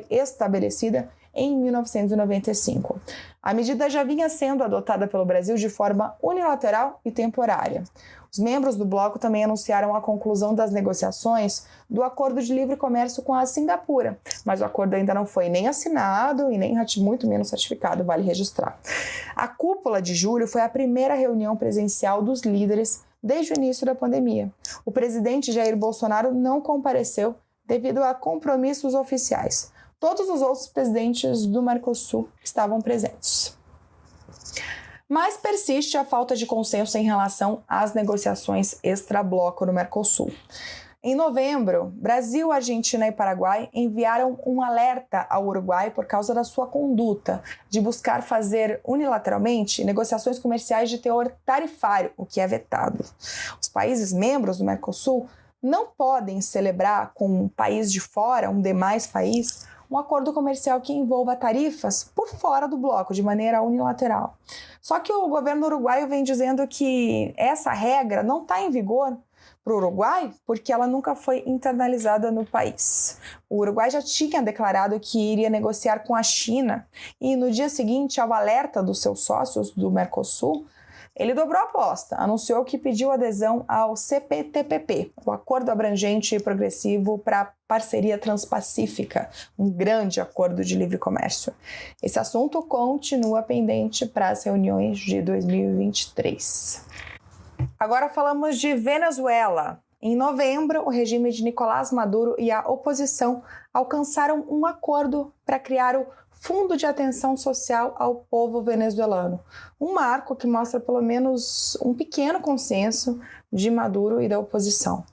estabelecida em 1995. A medida já vinha sendo adotada pelo Brasil de forma unilateral e temporária. Os membros do bloco também anunciaram a conclusão das negociações do Acordo de Livre Comércio com a Singapura, mas o acordo ainda não foi nem assinado e nem muito menos ratificado, vale registrar. A cúpula de julho foi a primeira reunião presencial dos líderes desde o início da pandemia. O presidente Jair Bolsonaro não compareceu devido a compromissos oficiais. Todos os outros presidentes do Mercosul estavam presentes. Mas persiste a falta de consenso em relação às negociações extra-bloco no Mercosul. Em novembro, Brasil, Argentina e Paraguai enviaram um alerta ao Uruguai por causa da sua conduta de buscar fazer unilateralmente negociações comerciais de teor tarifário, o que é vetado. Os países membros do Mercosul não podem celebrar com um país de fora, um demais país, um acordo comercial que envolva tarifas por fora do bloco, de maneira unilateral. Só que o governo uruguaio vem dizendo que essa regra não está em vigor para o Uruguai porque ela nunca foi internalizada no país. O Uruguai já tinha declarado que iria negociar com a China e no dia seguinte ao alerta dos seus sócios do Mercosul, ele dobrou a aposta, anunciou que pediu adesão ao CPTPP, o Acordo Abrangente e Progressivo para a Parceria Transpacífica, um grande acordo de livre comércio. Esse assunto continua pendente para as reuniões de 2023. Agora falamos de Venezuela. Em novembro, o regime de Nicolás Maduro e a oposição alcançaram um acordo para criar o Fundo de Atenção Social ao Povo Venezuelano, um marco que mostra pelo menos um pequeno consenso de Maduro e da oposição.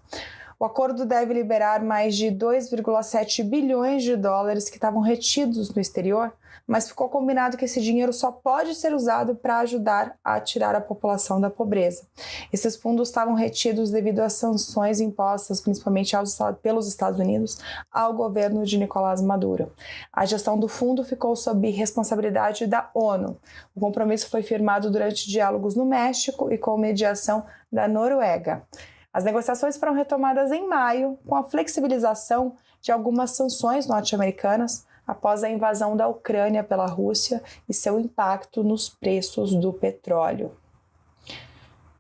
O acordo deve liberar mais de 2,7 bilhões de dólares que estavam retidos no exterior, mas ficou combinado que esse dinheiro só pode ser usado para ajudar a tirar a população da pobreza. Esses fundos estavam retidos devido às sanções impostas, principalmente pelos Estados Unidos, ao governo de Nicolás Maduro. A gestão do fundo ficou sob responsabilidade da ONU. O compromisso foi firmado durante diálogos no México e com mediação da Noruega. As negociações foram retomadas em maio, com a flexibilização de algumas sanções norte-americanas após a invasão da Ucrânia pela Rússia e seu impacto nos preços do petróleo.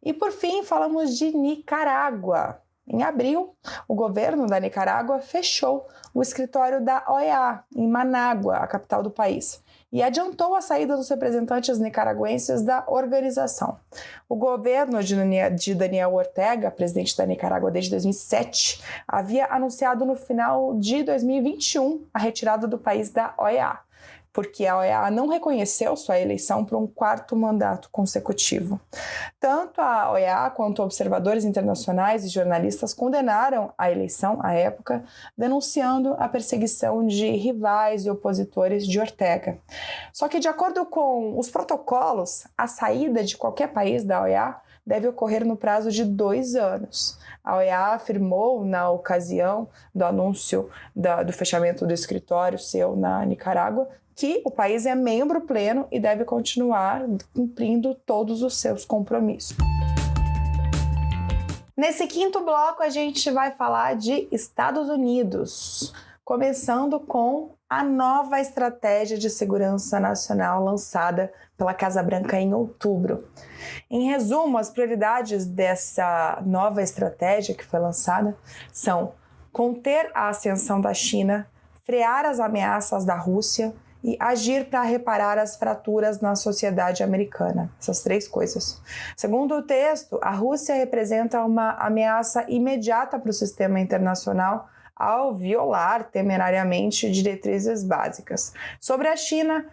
E por fim, falamos de Nicarágua. Em abril, o governo da Nicarágua fechou o escritório da OEA em Manágua, a capital do país, e adiantou a saída dos representantes nicaragüenses da organização. O governo de Daniel Ortega, presidente da Nicarágua desde 2007, havia anunciado no final de 2021 a retirada do país da OEA, porque a OEA não reconheceu sua eleição para um quarto mandato consecutivo. Tanto a OEA quanto observadores internacionais e jornalistas condenaram a eleição à época, denunciando a perseguição de rivais e opositores de Ortega. Só que, de acordo com os protocolos, a saída de qualquer país da OEA deve ocorrer no prazo de 2 anos. A OEA afirmou, na ocasião do anúncio do fechamento do escritório seu na Nicarágua, que o país é membro pleno e deve continuar cumprindo todos os seus compromissos. Nesse quinto bloco, a gente vai falar de Estados Unidos, começando com a nova estratégia de segurança nacional lançada pela Casa Branca em outubro. Em resumo, as prioridades dessa nova estratégia que foi lançada são conter a ascensão da China, frear as ameaças da Rússia e agir para reparar as fraturas na sociedade americana. Essas 3 coisas. Segundo o texto, a Rússia representa uma ameaça imediata para o sistema internacional ao violar temerariamente diretrizes básicas. Sobre a China,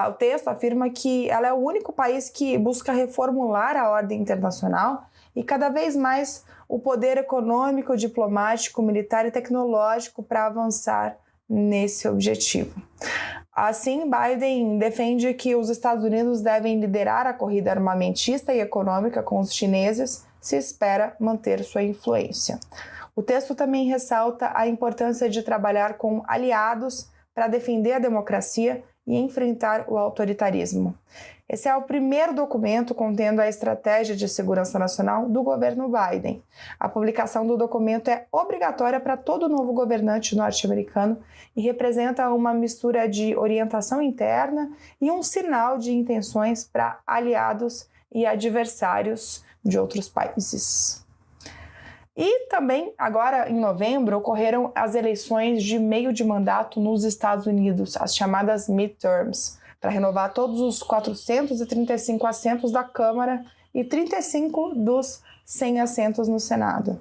o texto afirma que ela é o único país que busca reformular a ordem internacional e cada vez mais o poder econômico, diplomático, militar e tecnológico para avançar nesse objetivo. Assim, Biden defende que os Estados Unidos devem liderar a corrida armamentista e econômica com os chineses se espera manter sua influência. O texto também ressalta a importância de trabalhar com aliados para defender a democracia e enfrentar o autoritarismo. Esse é o primeiro documento contendo a estratégia de segurança nacional do governo Biden. A publicação do documento é obrigatória para todo novo governante norte-americano e representa uma mistura de orientação interna e um sinal de intenções para aliados e adversários de outros países. E também, agora em novembro, ocorreram as eleições de meio de mandato nos Estados Unidos, as chamadas midterms, para renovar todos os 435 assentos da Câmara e 35 dos 100 assentos no Senado.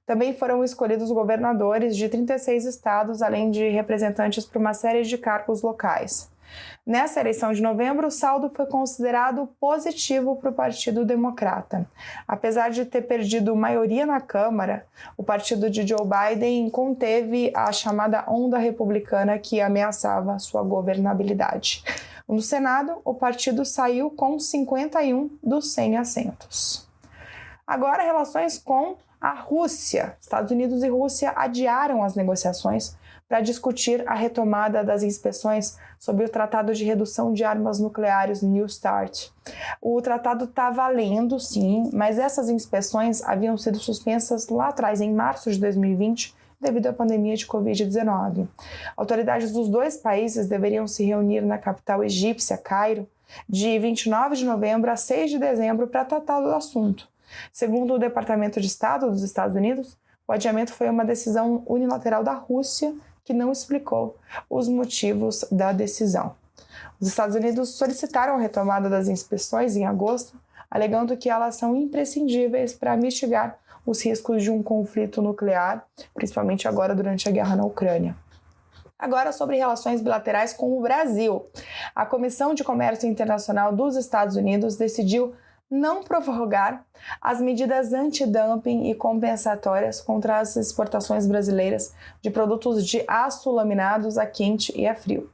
Também foram escolhidos governadores de 36 estados, além de representantes para uma série de cargos locais. Nessa eleição de novembro, o saldo foi considerado positivo para o Partido Democrata. Apesar de ter perdido maioria na Câmara, o partido de Joe Biden conteve a chamada onda republicana que ameaçava sua governabilidade. No Senado, o partido saiu com 51 dos 100 assentos. Agora, relações com a Rússia. Estados Unidos e Rússia adiaram as negociações para discutir a retomada das inspeções sobre o Tratado de Redução de Armas Nucleares New START. O tratado está valendo, sim, mas essas inspeções haviam sido suspensas lá atrás, em março de 2020, devido à pandemia de Covid-19. Autoridades dos dois países deveriam se reunir na capital egípcia, Cairo, de 29 de novembro a 6 de dezembro para tratar do assunto. Segundo o Departamento de Estado dos Estados Unidos, o adiamento foi uma decisão unilateral da Rússia, que não explicou os motivos da decisão. Os Estados Unidos solicitaram a retomada das inspeções em agosto, alegando que elas são imprescindíveis para mitigar os riscos de um conflito nuclear, principalmente agora durante a guerra na Ucrânia. Agora sobre relações bilaterais com o Brasil. A Comissão de Comércio Internacional dos Estados Unidos decidiu não prorrogar as medidas antidumping e compensatórias contra as exportações brasileiras de produtos de aço laminados a quente e a frio.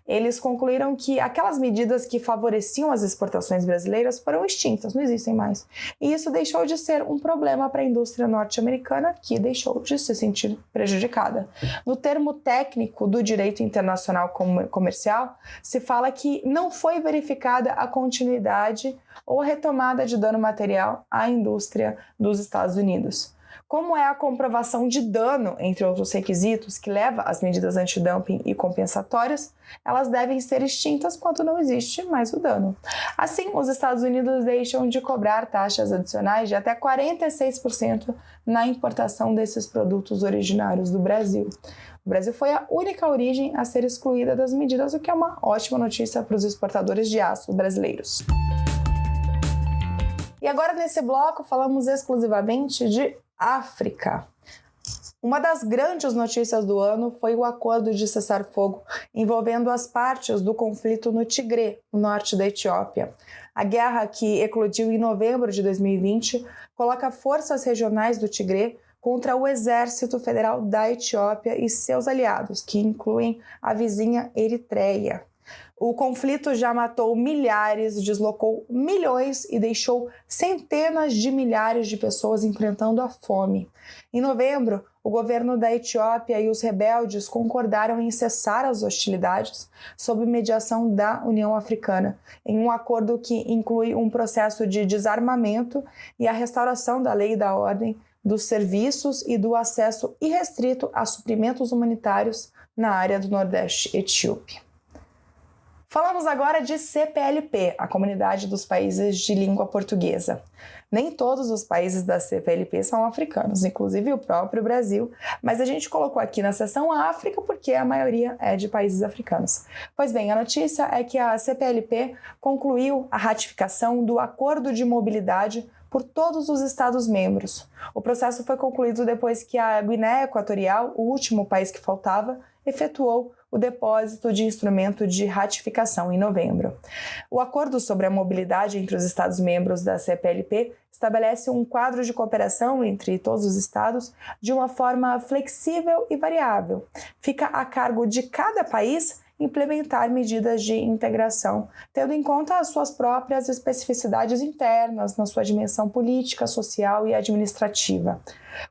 Eles concluíram que aquelas medidas que favoreciam as exportações brasileiras foram extintas, não existem mais. E isso deixou de ser um problema para a indústria norte-americana, que deixou de se sentir prejudicada. No termo técnico do direito internacional comercial, se fala que não foi verificada a continuidade ou a retomada de dano material à indústria dos Estados Unidos. Como é a comprovação de dano, entre outros requisitos, que leva às medidas antidumping e compensatórias, elas devem ser extintas quando não existe mais o dano. Assim, os Estados Unidos deixam de cobrar taxas adicionais de até 46% na importação desses produtos originários do Brasil. O Brasil foi a única origem a ser excluída das medidas, o que é uma ótima notícia para os exportadores de aço brasileiros. E agora, nesse bloco, falamos exclusivamente de África. Uma das grandes notícias do ano foi o acordo de cessar-fogo envolvendo as partes do conflito no Tigré, no norte da Etiópia. A guerra, que eclodiu em novembro de 2020, coloca forças regionais do Tigré contra o Exército Federal da Etiópia e seus aliados, que incluem a vizinha Eritreia. O conflito já matou milhares, deslocou milhões e deixou centenas de milhares de pessoas enfrentando a fome. Em novembro, o governo da Etiópia e os rebeldes concordaram em cessar as hostilidades sob mediação da União Africana, em um acordo que inclui um processo de desarmamento e a restauração da lei e da ordem, dos serviços e do acesso irrestrito a suprimentos humanitários na área do Nordeste etíope. Falamos agora de CPLP, a Comunidade dos Países de Língua Portuguesa. Nem todos os países da CPLP são africanos, inclusive o próprio Brasil, mas a gente colocou aqui na seção África porque a maioria é de países africanos. Pois bem, a notícia é que a CPLP concluiu a ratificação do Acordo de Mobilidade por todos os Estados-membros. O processo foi concluído depois que a Guiné Equatorial, o último país que faltava, efetuou o depósito de instrumento de ratificação em novembro. O acordo sobre a mobilidade entre os Estados-membros da CPLP estabelece um quadro de cooperação entre todos os Estados de uma forma flexível e variável. Fica a cargo de cada país implementar medidas de integração, tendo em conta as suas próprias especificidades internas na sua dimensão política, social e administrativa.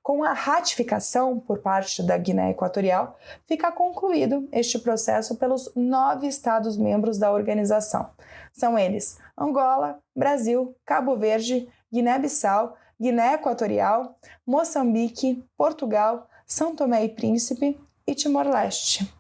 Com a ratificação por parte da Guiné Equatorial, fica concluído este processo pelos 9 Estados-membros da organização. São eles Angola, Brasil, Cabo Verde, Guiné-Bissau, Guiné Equatorial, Moçambique, Portugal, São Tomé e Príncipe e Timor-Leste.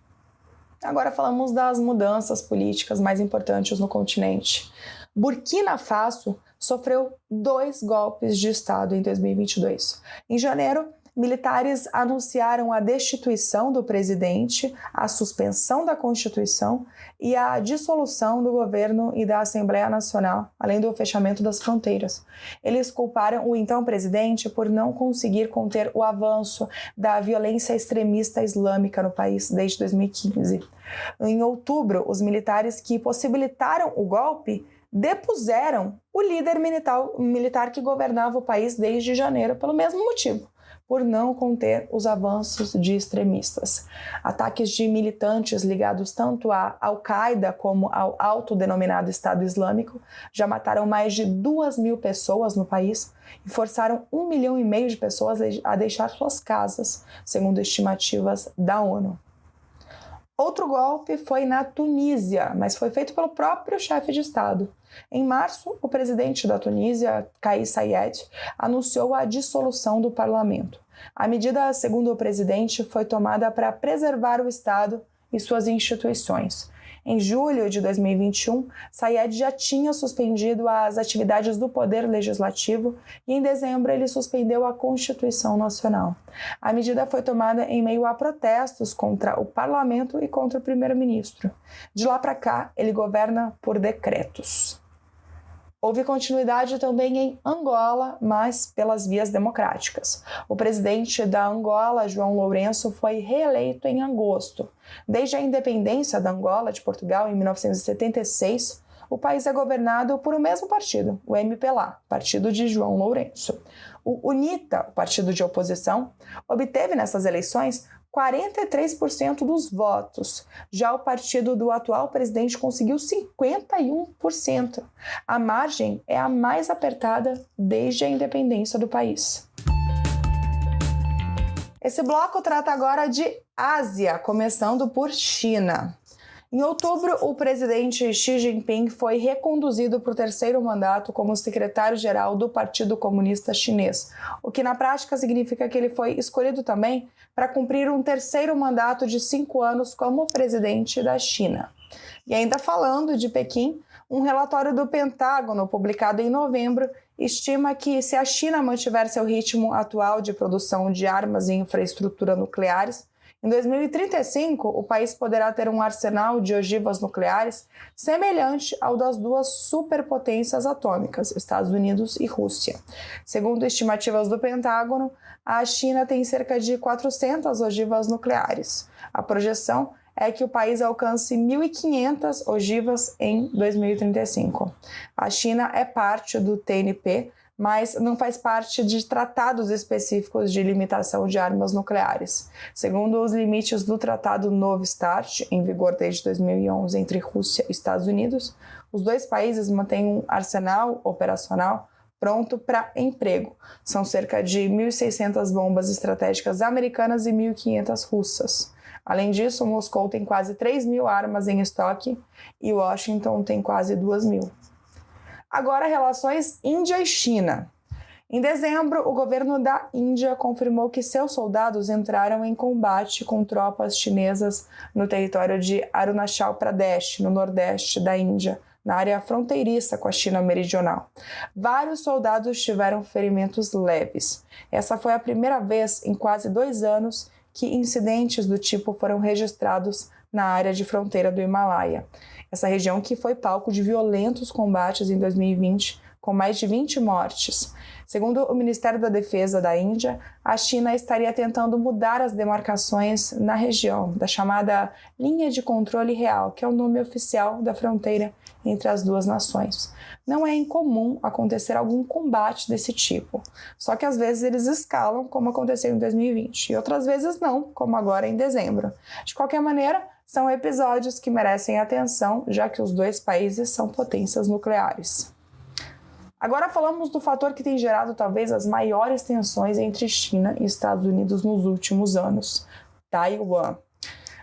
Agora falamos das mudanças políticas mais importantes no continente. Burkina Faso sofreu 2 golpes de Estado em 2022. Em janeiro, militares anunciaram a destituição do presidente, a suspensão da Constituição e a dissolução do governo e da Assembleia Nacional, além do fechamento das fronteiras. Eles culparam o então presidente por não conseguir conter o avanço da violência extremista islâmica no país desde 2015. Em outubro, os militares que possibilitaram o golpe depuseram o líder militar que governava o país desde janeiro pelo mesmo motivo, por não conter os avanços de extremistas. Ataques de militantes ligados tanto à Al-Qaeda como ao autodenominado Estado Islâmico já mataram mais de 2.000 pessoas no país e forçaram 1,5 milhão de pessoas a deixar suas casas, segundo estimativas da ONU. Outro golpe foi na Tunísia, mas foi feito pelo próprio chefe de Estado. Em março, o presidente da Tunísia, Kais Saied, anunciou a dissolução do parlamento. A medida, segundo o presidente, foi tomada para preservar o Estado e suas instituições. Em julho de 2021, Saied já tinha suspendido as atividades do Poder Legislativo e em dezembro ele suspendeu a Constituição Nacional. A medida foi tomada em meio a protestos contra o parlamento e contra o primeiro-ministro. De lá para cá, ele governa por decretos. Houve continuidade também em Angola, mas pelas vias democráticas. O presidente da Angola, João Lourenço, foi reeleito em agosto. Desde a independência da Angola de Portugal, em 1976, o país é governado por o mesmo partido, o MPLA, partido de João Lourenço. O UNITA, o partido de oposição, obteve nessas eleições 43% dos votos. Já o partido do atual presidente conseguiu 51%. A margem é a mais apertada desde a independência do país. Esse bloco trata agora de Ásia, começando por China. Em outubro, o presidente Xi Jinping foi reconduzido para o terceiro mandato como secretário-geral do Partido Comunista Chinês, o que na prática significa que ele foi escolhido também para cumprir um terceiro mandato de 5 anos como presidente da China. E ainda falando de Pequim, um relatório do Pentágono, publicado em novembro, estima que se a China mantiver seu ritmo atual de produção de armas e infraestrutura nucleares, em 2035, o país poderá ter um arsenal de ogivas nucleares semelhante ao das duas superpotências atômicas, Estados Unidos e Rússia. Segundo estimativas do Pentágono, a China tem cerca de 400 ogivas nucleares. A projeção é que o país alcance 1.500 ogivas em 2035. A China é parte do TNP, mas não faz parte de tratados específicos de limitação de armas nucleares. Segundo os limites do Tratado Novo START, em vigor desde 2011 entre Rússia e Estados Unidos, os dois países mantêm um arsenal operacional pronto para emprego. São cerca de 1.600 bombas estratégicas americanas e 1.500 russas. Além disso, Moscou tem quase 3.000 armas em estoque e Washington tem quase 2.000. Agora, relações Índia e China. Em dezembro, o governo da Índia confirmou que seus soldados entraram em combate com tropas chinesas no território de Arunachal Pradesh, no nordeste da Índia, na área fronteiriça com a China meridional. Vários soldados tiveram ferimentos leves. Essa foi a primeira vez em quase 2 anos que incidentes do tipo foram registrados na área de fronteira do Himalaia. Essa região que foi palco de violentos combates em 2020, com mais de 20 mortes. Segundo o Ministério da Defesa da Índia, a China estaria tentando mudar as demarcações na região, da chamada Linha de Controle Real, que é o nome oficial da fronteira entre as duas nações. Não é incomum acontecer algum combate desse tipo, só que às vezes eles escalam, como aconteceu em 2020, e outras vezes não, como agora em dezembro. De qualquer maneira, são episódios que merecem atenção, já que os dois países são potências nucleares. Agora falamos do fator que tem gerado talvez as maiores tensões entre China e Estados Unidos nos últimos anos: Taiwan.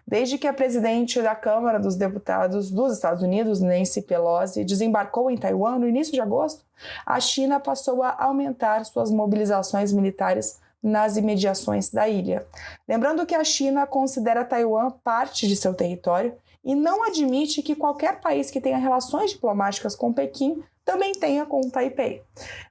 Desde que a presidente da Câmara dos Deputados dos Estados Unidos, Nancy Pelosi, desembarcou em Taiwan no início de agosto, a China passou a aumentar suas mobilizações militares nas imediações da ilha. Lembrando que a China considera Taiwan parte de seu território e não admite que qualquer país que tenha relações diplomáticas com Pequim também tenha com Taipei.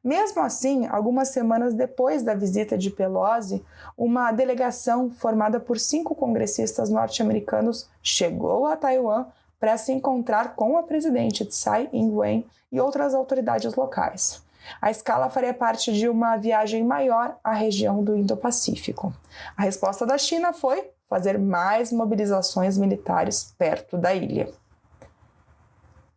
Mesmo assim, algumas semanas depois da visita de Pelosi, uma delegação formada por 5 congressistas norte-americanos chegou a Taiwan para se encontrar com a presidente Tsai Ing-wen e outras autoridades locais. A escala faria parte de uma viagem maior à região do Indo-Pacífico. A resposta da China foi fazer mais mobilizações militares perto da ilha.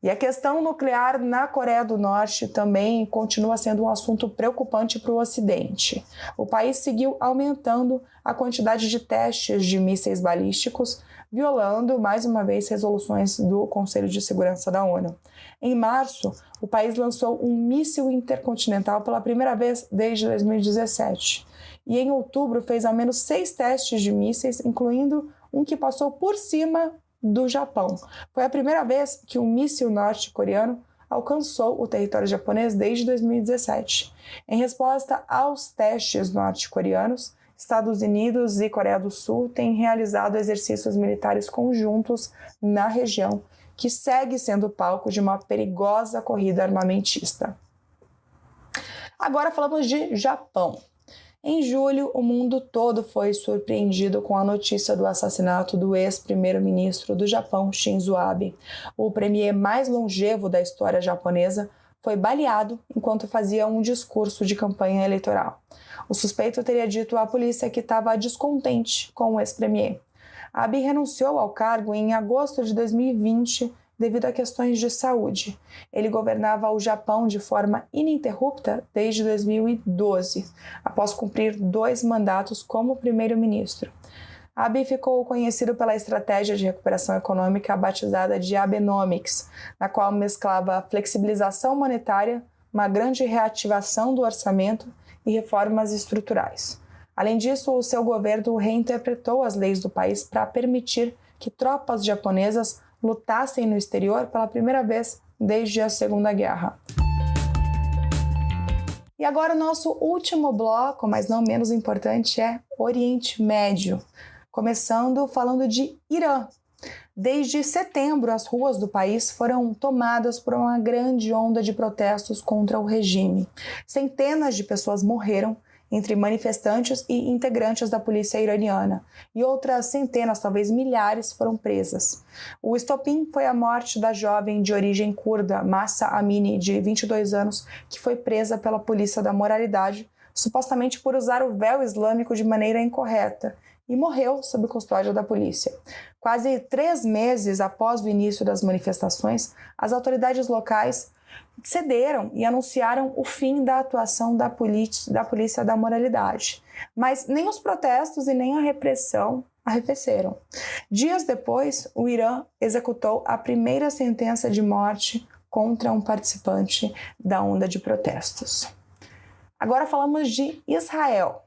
E a questão nuclear na Coreia do Norte também continua sendo um assunto preocupante para o Ocidente. O país seguiu aumentando a quantidade de testes de mísseis balísticos, violando mais uma vez resoluções do Conselho de Segurança da ONU. Em março, o país lançou um míssil intercontinental pela primeira vez desde 2017. E em outubro fez ao menos 6 testes de mísseis, incluindo um que passou por cima do Japão. Foi a primeira vez que um míssil norte-coreano alcançou o território japonês desde 2017. Em resposta aos testes norte-coreanos, Estados Unidos e Coreia do Sul têm realizado exercícios militares conjuntos na região, que segue sendo palco de uma perigosa corrida armamentista. Agora falamos de Japão. Em julho, o mundo todo foi surpreendido com a notícia do assassinato do ex-primeiro-ministro do Japão, Shinzo Abe. O premier mais longevo da história japonesa foi baleado enquanto fazia um discurso de campanha eleitoral. O suspeito teria dito à polícia que estava descontente com o ex-premier. Abe renunciou ao cargo em agosto de 2020 devido a questões de saúde. Ele governava o Japão de forma ininterrupta desde 2012, após cumprir 2 mandatos como primeiro-ministro. Abe ficou conhecido pela estratégia de recuperação econômica batizada de Abenomics, na qual mesclava flexibilização monetária, uma grande reativação do orçamento e reformas estruturais. Além disso, o seu governo reinterpretou as leis do país para permitir que tropas japonesas lutassem no exterior pela primeira vez desde a Segunda Guerra. E agora o nosso último bloco, mas não menos importante, é Oriente Médio. Começando falando de Irã. Desde setembro, as ruas do país foram tomadas por uma grande onda de protestos contra o regime. Centenas de pessoas morreram, entre manifestantes e integrantes da polícia iraniana, e outras centenas, talvez milhares, foram presas. O estopim foi a morte da jovem de origem curda, Mahsa Amini, de 22 anos, que foi presa pela polícia da moralidade, supostamente por usar o véu islâmico de maneira incorreta, e morreu sob custódia da polícia. Quase 3 meses após o início das manifestações, as autoridades locais cederam e anunciaram o fim da atuação da polícia da moralidade. Mas nem os protestos e nem a repressão arrefeceram. Dias depois, o Irã executou a primeira sentença de morte contra um participante da onda de protestos. Agora falamos de Israel.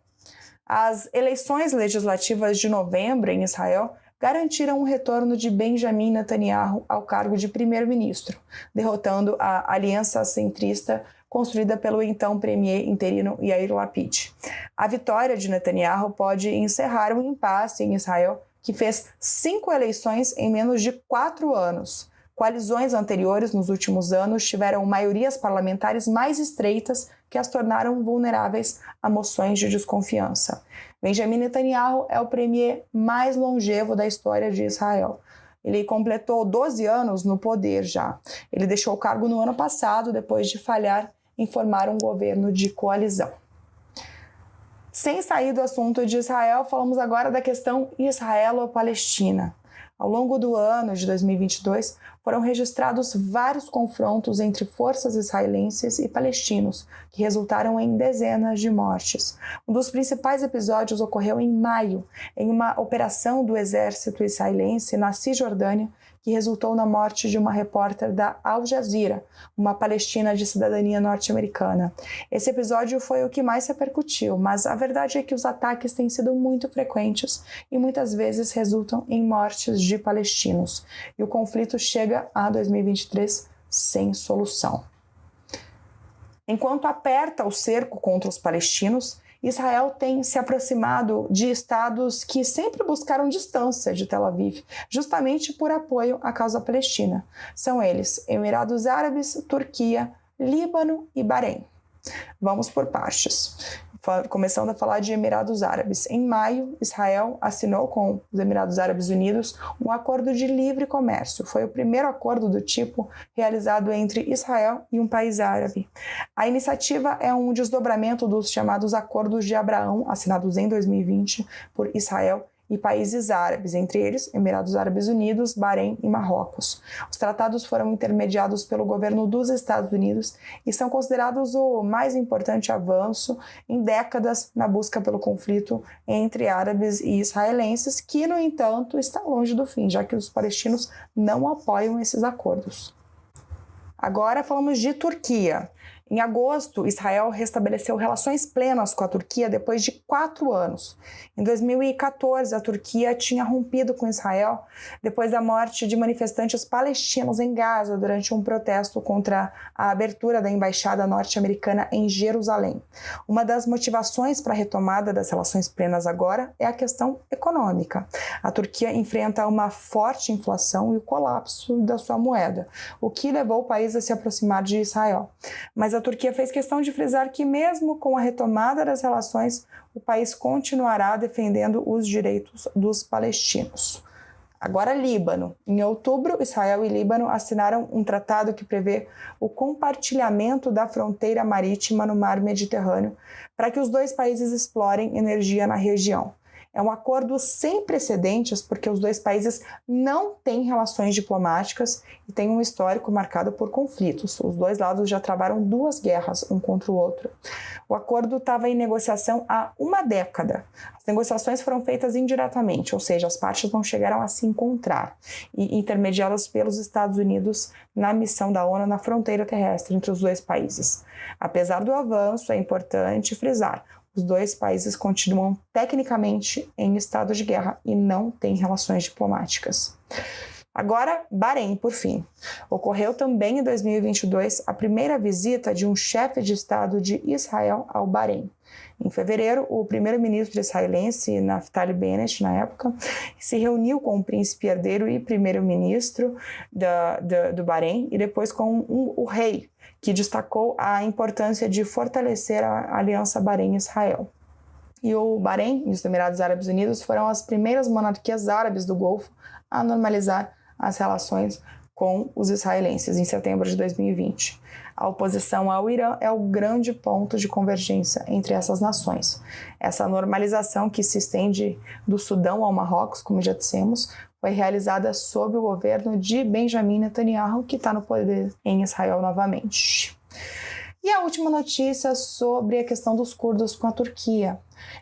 As eleições legislativas de novembro em Israel garantiram o retorno de Benjamin Netanyahu ao cargo de primeiro-ministro, derrotando a aliança centrista construída pelo então premier interino Yair Lapid. A vitória de Netanyahu pode encerrar um impasse em Israel, que fez 5 eleições em menos de 4 anos. Coalizões anteriores nos últimos anos tiveram maiorias parlamentares mais estreitas que as tornaram vulneráveis a moções de desconfiança. Benjamin Netanyahu é o premier mais longevo da história de Israel. Ele completou 12 anos no poder já. Ele deixou o cargo no ano passado, depois de falhar em formar um governo de coalizão. Sem sair do assunto de Israel, falamos agora da questão israelo-palestina. Ao longo do ano de 2022, foram registrados vários confrontos entre forças israelenses e palestinos, que resultaram em dezenas de mortes. Um dos principais episódios ocorreu em maio, em uma operação do exército israelense na Cisjordânia, que resultou na morte de uma repórter da Al Jazeera, uma palestina de cidadania norte-americana. Esse episódio foi o que mais repercutiu, mas a verdade é que os ataques têm sido muito frequentes e muitas vezes resultam em mortes de palestinos. E o conflito chega a 2023 sem solução. Enquanto aperta o cerco contra os palestinos, Israel tem se aproximado de estados que sempre buscaram distância de Tel Aviv, justamente por apoio à causa palestina. São eles Emirados Árabes, Turquia, Líbano e Bahrein. Vamos por partes. Começando a falar de Emirados Árabes. Em maio, Israel assinou com os Emirados Árabes Unidos um acordo de livre comércio. Foi o primeiro acordo do tipo realizado entre Israel e um país árabe. A iniciativa é um desdobramento dos chamados Acordos de Abraão, assinados em 2020 por Israel e países árabes, entre eles Emirados Árabes Unidos, Bahrein e Marrocos. Os tratados foram intermediados pelo governo dos Estados Unidos e são considerados o mais importante avanço em décadas na busca pelo conflito entre árabes e israelenses, que, no entanto, está longe do fim, já que os palestinos não apoiam esses acordos. Agora falamos de Turquia. Em agosto, Israel restabeleceu relações plenas com a Turquia depois de 4 anos. Em 2014, a Turquia tinha rompido com Israel depois da morte de manifestantes palestinos em Gaza durante um protesto contra a abertura da embaixada norte-americana em Jerusalém. Uma das motivações para a retomada das relações plenas agora é a questão econômica. A Turquia enfrenta uma forte inflação e o colapso da sua moeda, o que levou o país a se aproximar de Israel. Mas a Turquia fez questão de frisar que, mesmo com a retomada das relações, o país continuará defendendo os direitos dos palestinos. Agora, Líbano. Em outubro, Israel e Líbano assinaram um tratado que prevê o compartilhamento da fronteira marítima no Mar Mediterrâneo para que os dois países explorem energia na região. É um acordo sem precedentes porque os dois países não têm relações diplomáticas e têm um histórico marcado por conflitos. Os dois lados já travaram 2 guerras um contra o outro. O acordo estava em negociação há 1 década. As negociações foram feitas indiretamente, ou seja, as partes não chegaram a se encontrar, e intermediadas pelos Estados Unidos na missão da ONU na fronteira terrestre entre os dois países. Apesar do avanço, é importante frisar: os dois países continuam tecnicamente em estado de guerra e não têm relações diplomáticas. Agora, Bahrein, por fim. Ocorreu também em 2022 a primeira visita de um chefe de Estado de Israel ao Bahrein. Em fevereiro, o primeiro-ministro israelense, Naftali Bennett, na época, se reuniu com o príncipe herdeiro e primeiro-ministro do Bahrein e depois com o rei, que destacou a importância de fortalecer a aliança Bahrein-Israel. E o Bahrein e os Emirados Árabes Unidos foram as primeiras monarquias árabes do Golfo a normalizar as relações com os israelenses em setembro de 2020. A oposição ao Irã é o grande ponto de convergência entre essas nações. Essa normalização, que se estende do Sudão ao Marrocos, como já dissemos, foi realizada sob o governo de Benjamin Netanyahu, que está no poder em Israel novamente. E a última notícia sobre a questão dos curdos com a Turquia.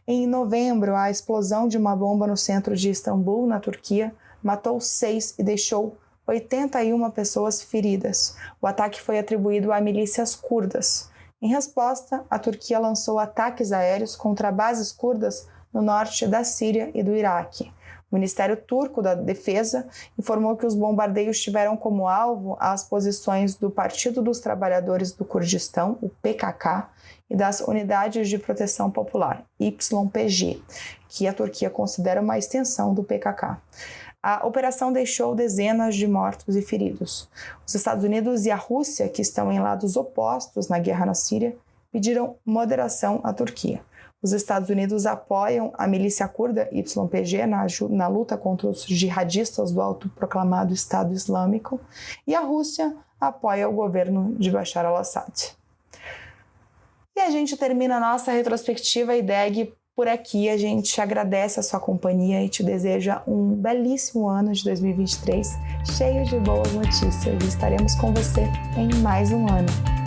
Em novembro, a explosão de uma bomba no centro de Istambul, na Turquia, matou 6 e deixou 81 pessoas feridas. O ataque foi atribuído a milícias curdas. Em resposta, a Turquia lançou ataques aéreos contra bases curdas no norte da Síria e do Iraque. O Ministério Turco da Defesa informou que os bombardeios tiveram como alvo as posições do Partido dos Trabalhadores do Kurdistão, o PKK, e das Unidades de Proteção Popular, YPG, que a Turquia considera uma extensão do PKK. A operação deixou dezenas de mortos e feridos. Os Estados Unidos e a Rússia, que estão em lados opostos na guerra na Síria, pediram moderação à Turquia. Os Estados Unidos apoiam a milícia curda YPG na luta contra os jihadistas do autoproclamado Estado Islâmico, e a Rússia apoia o governo de Bashar al-Assad. E a gente termina a nossa retrospectiva IDEG por aqui. A gente agradece a sua companhia e te deseja um belíssimo ano de 2023, cheio de boas notícias. Estaremos com você em mais um ano.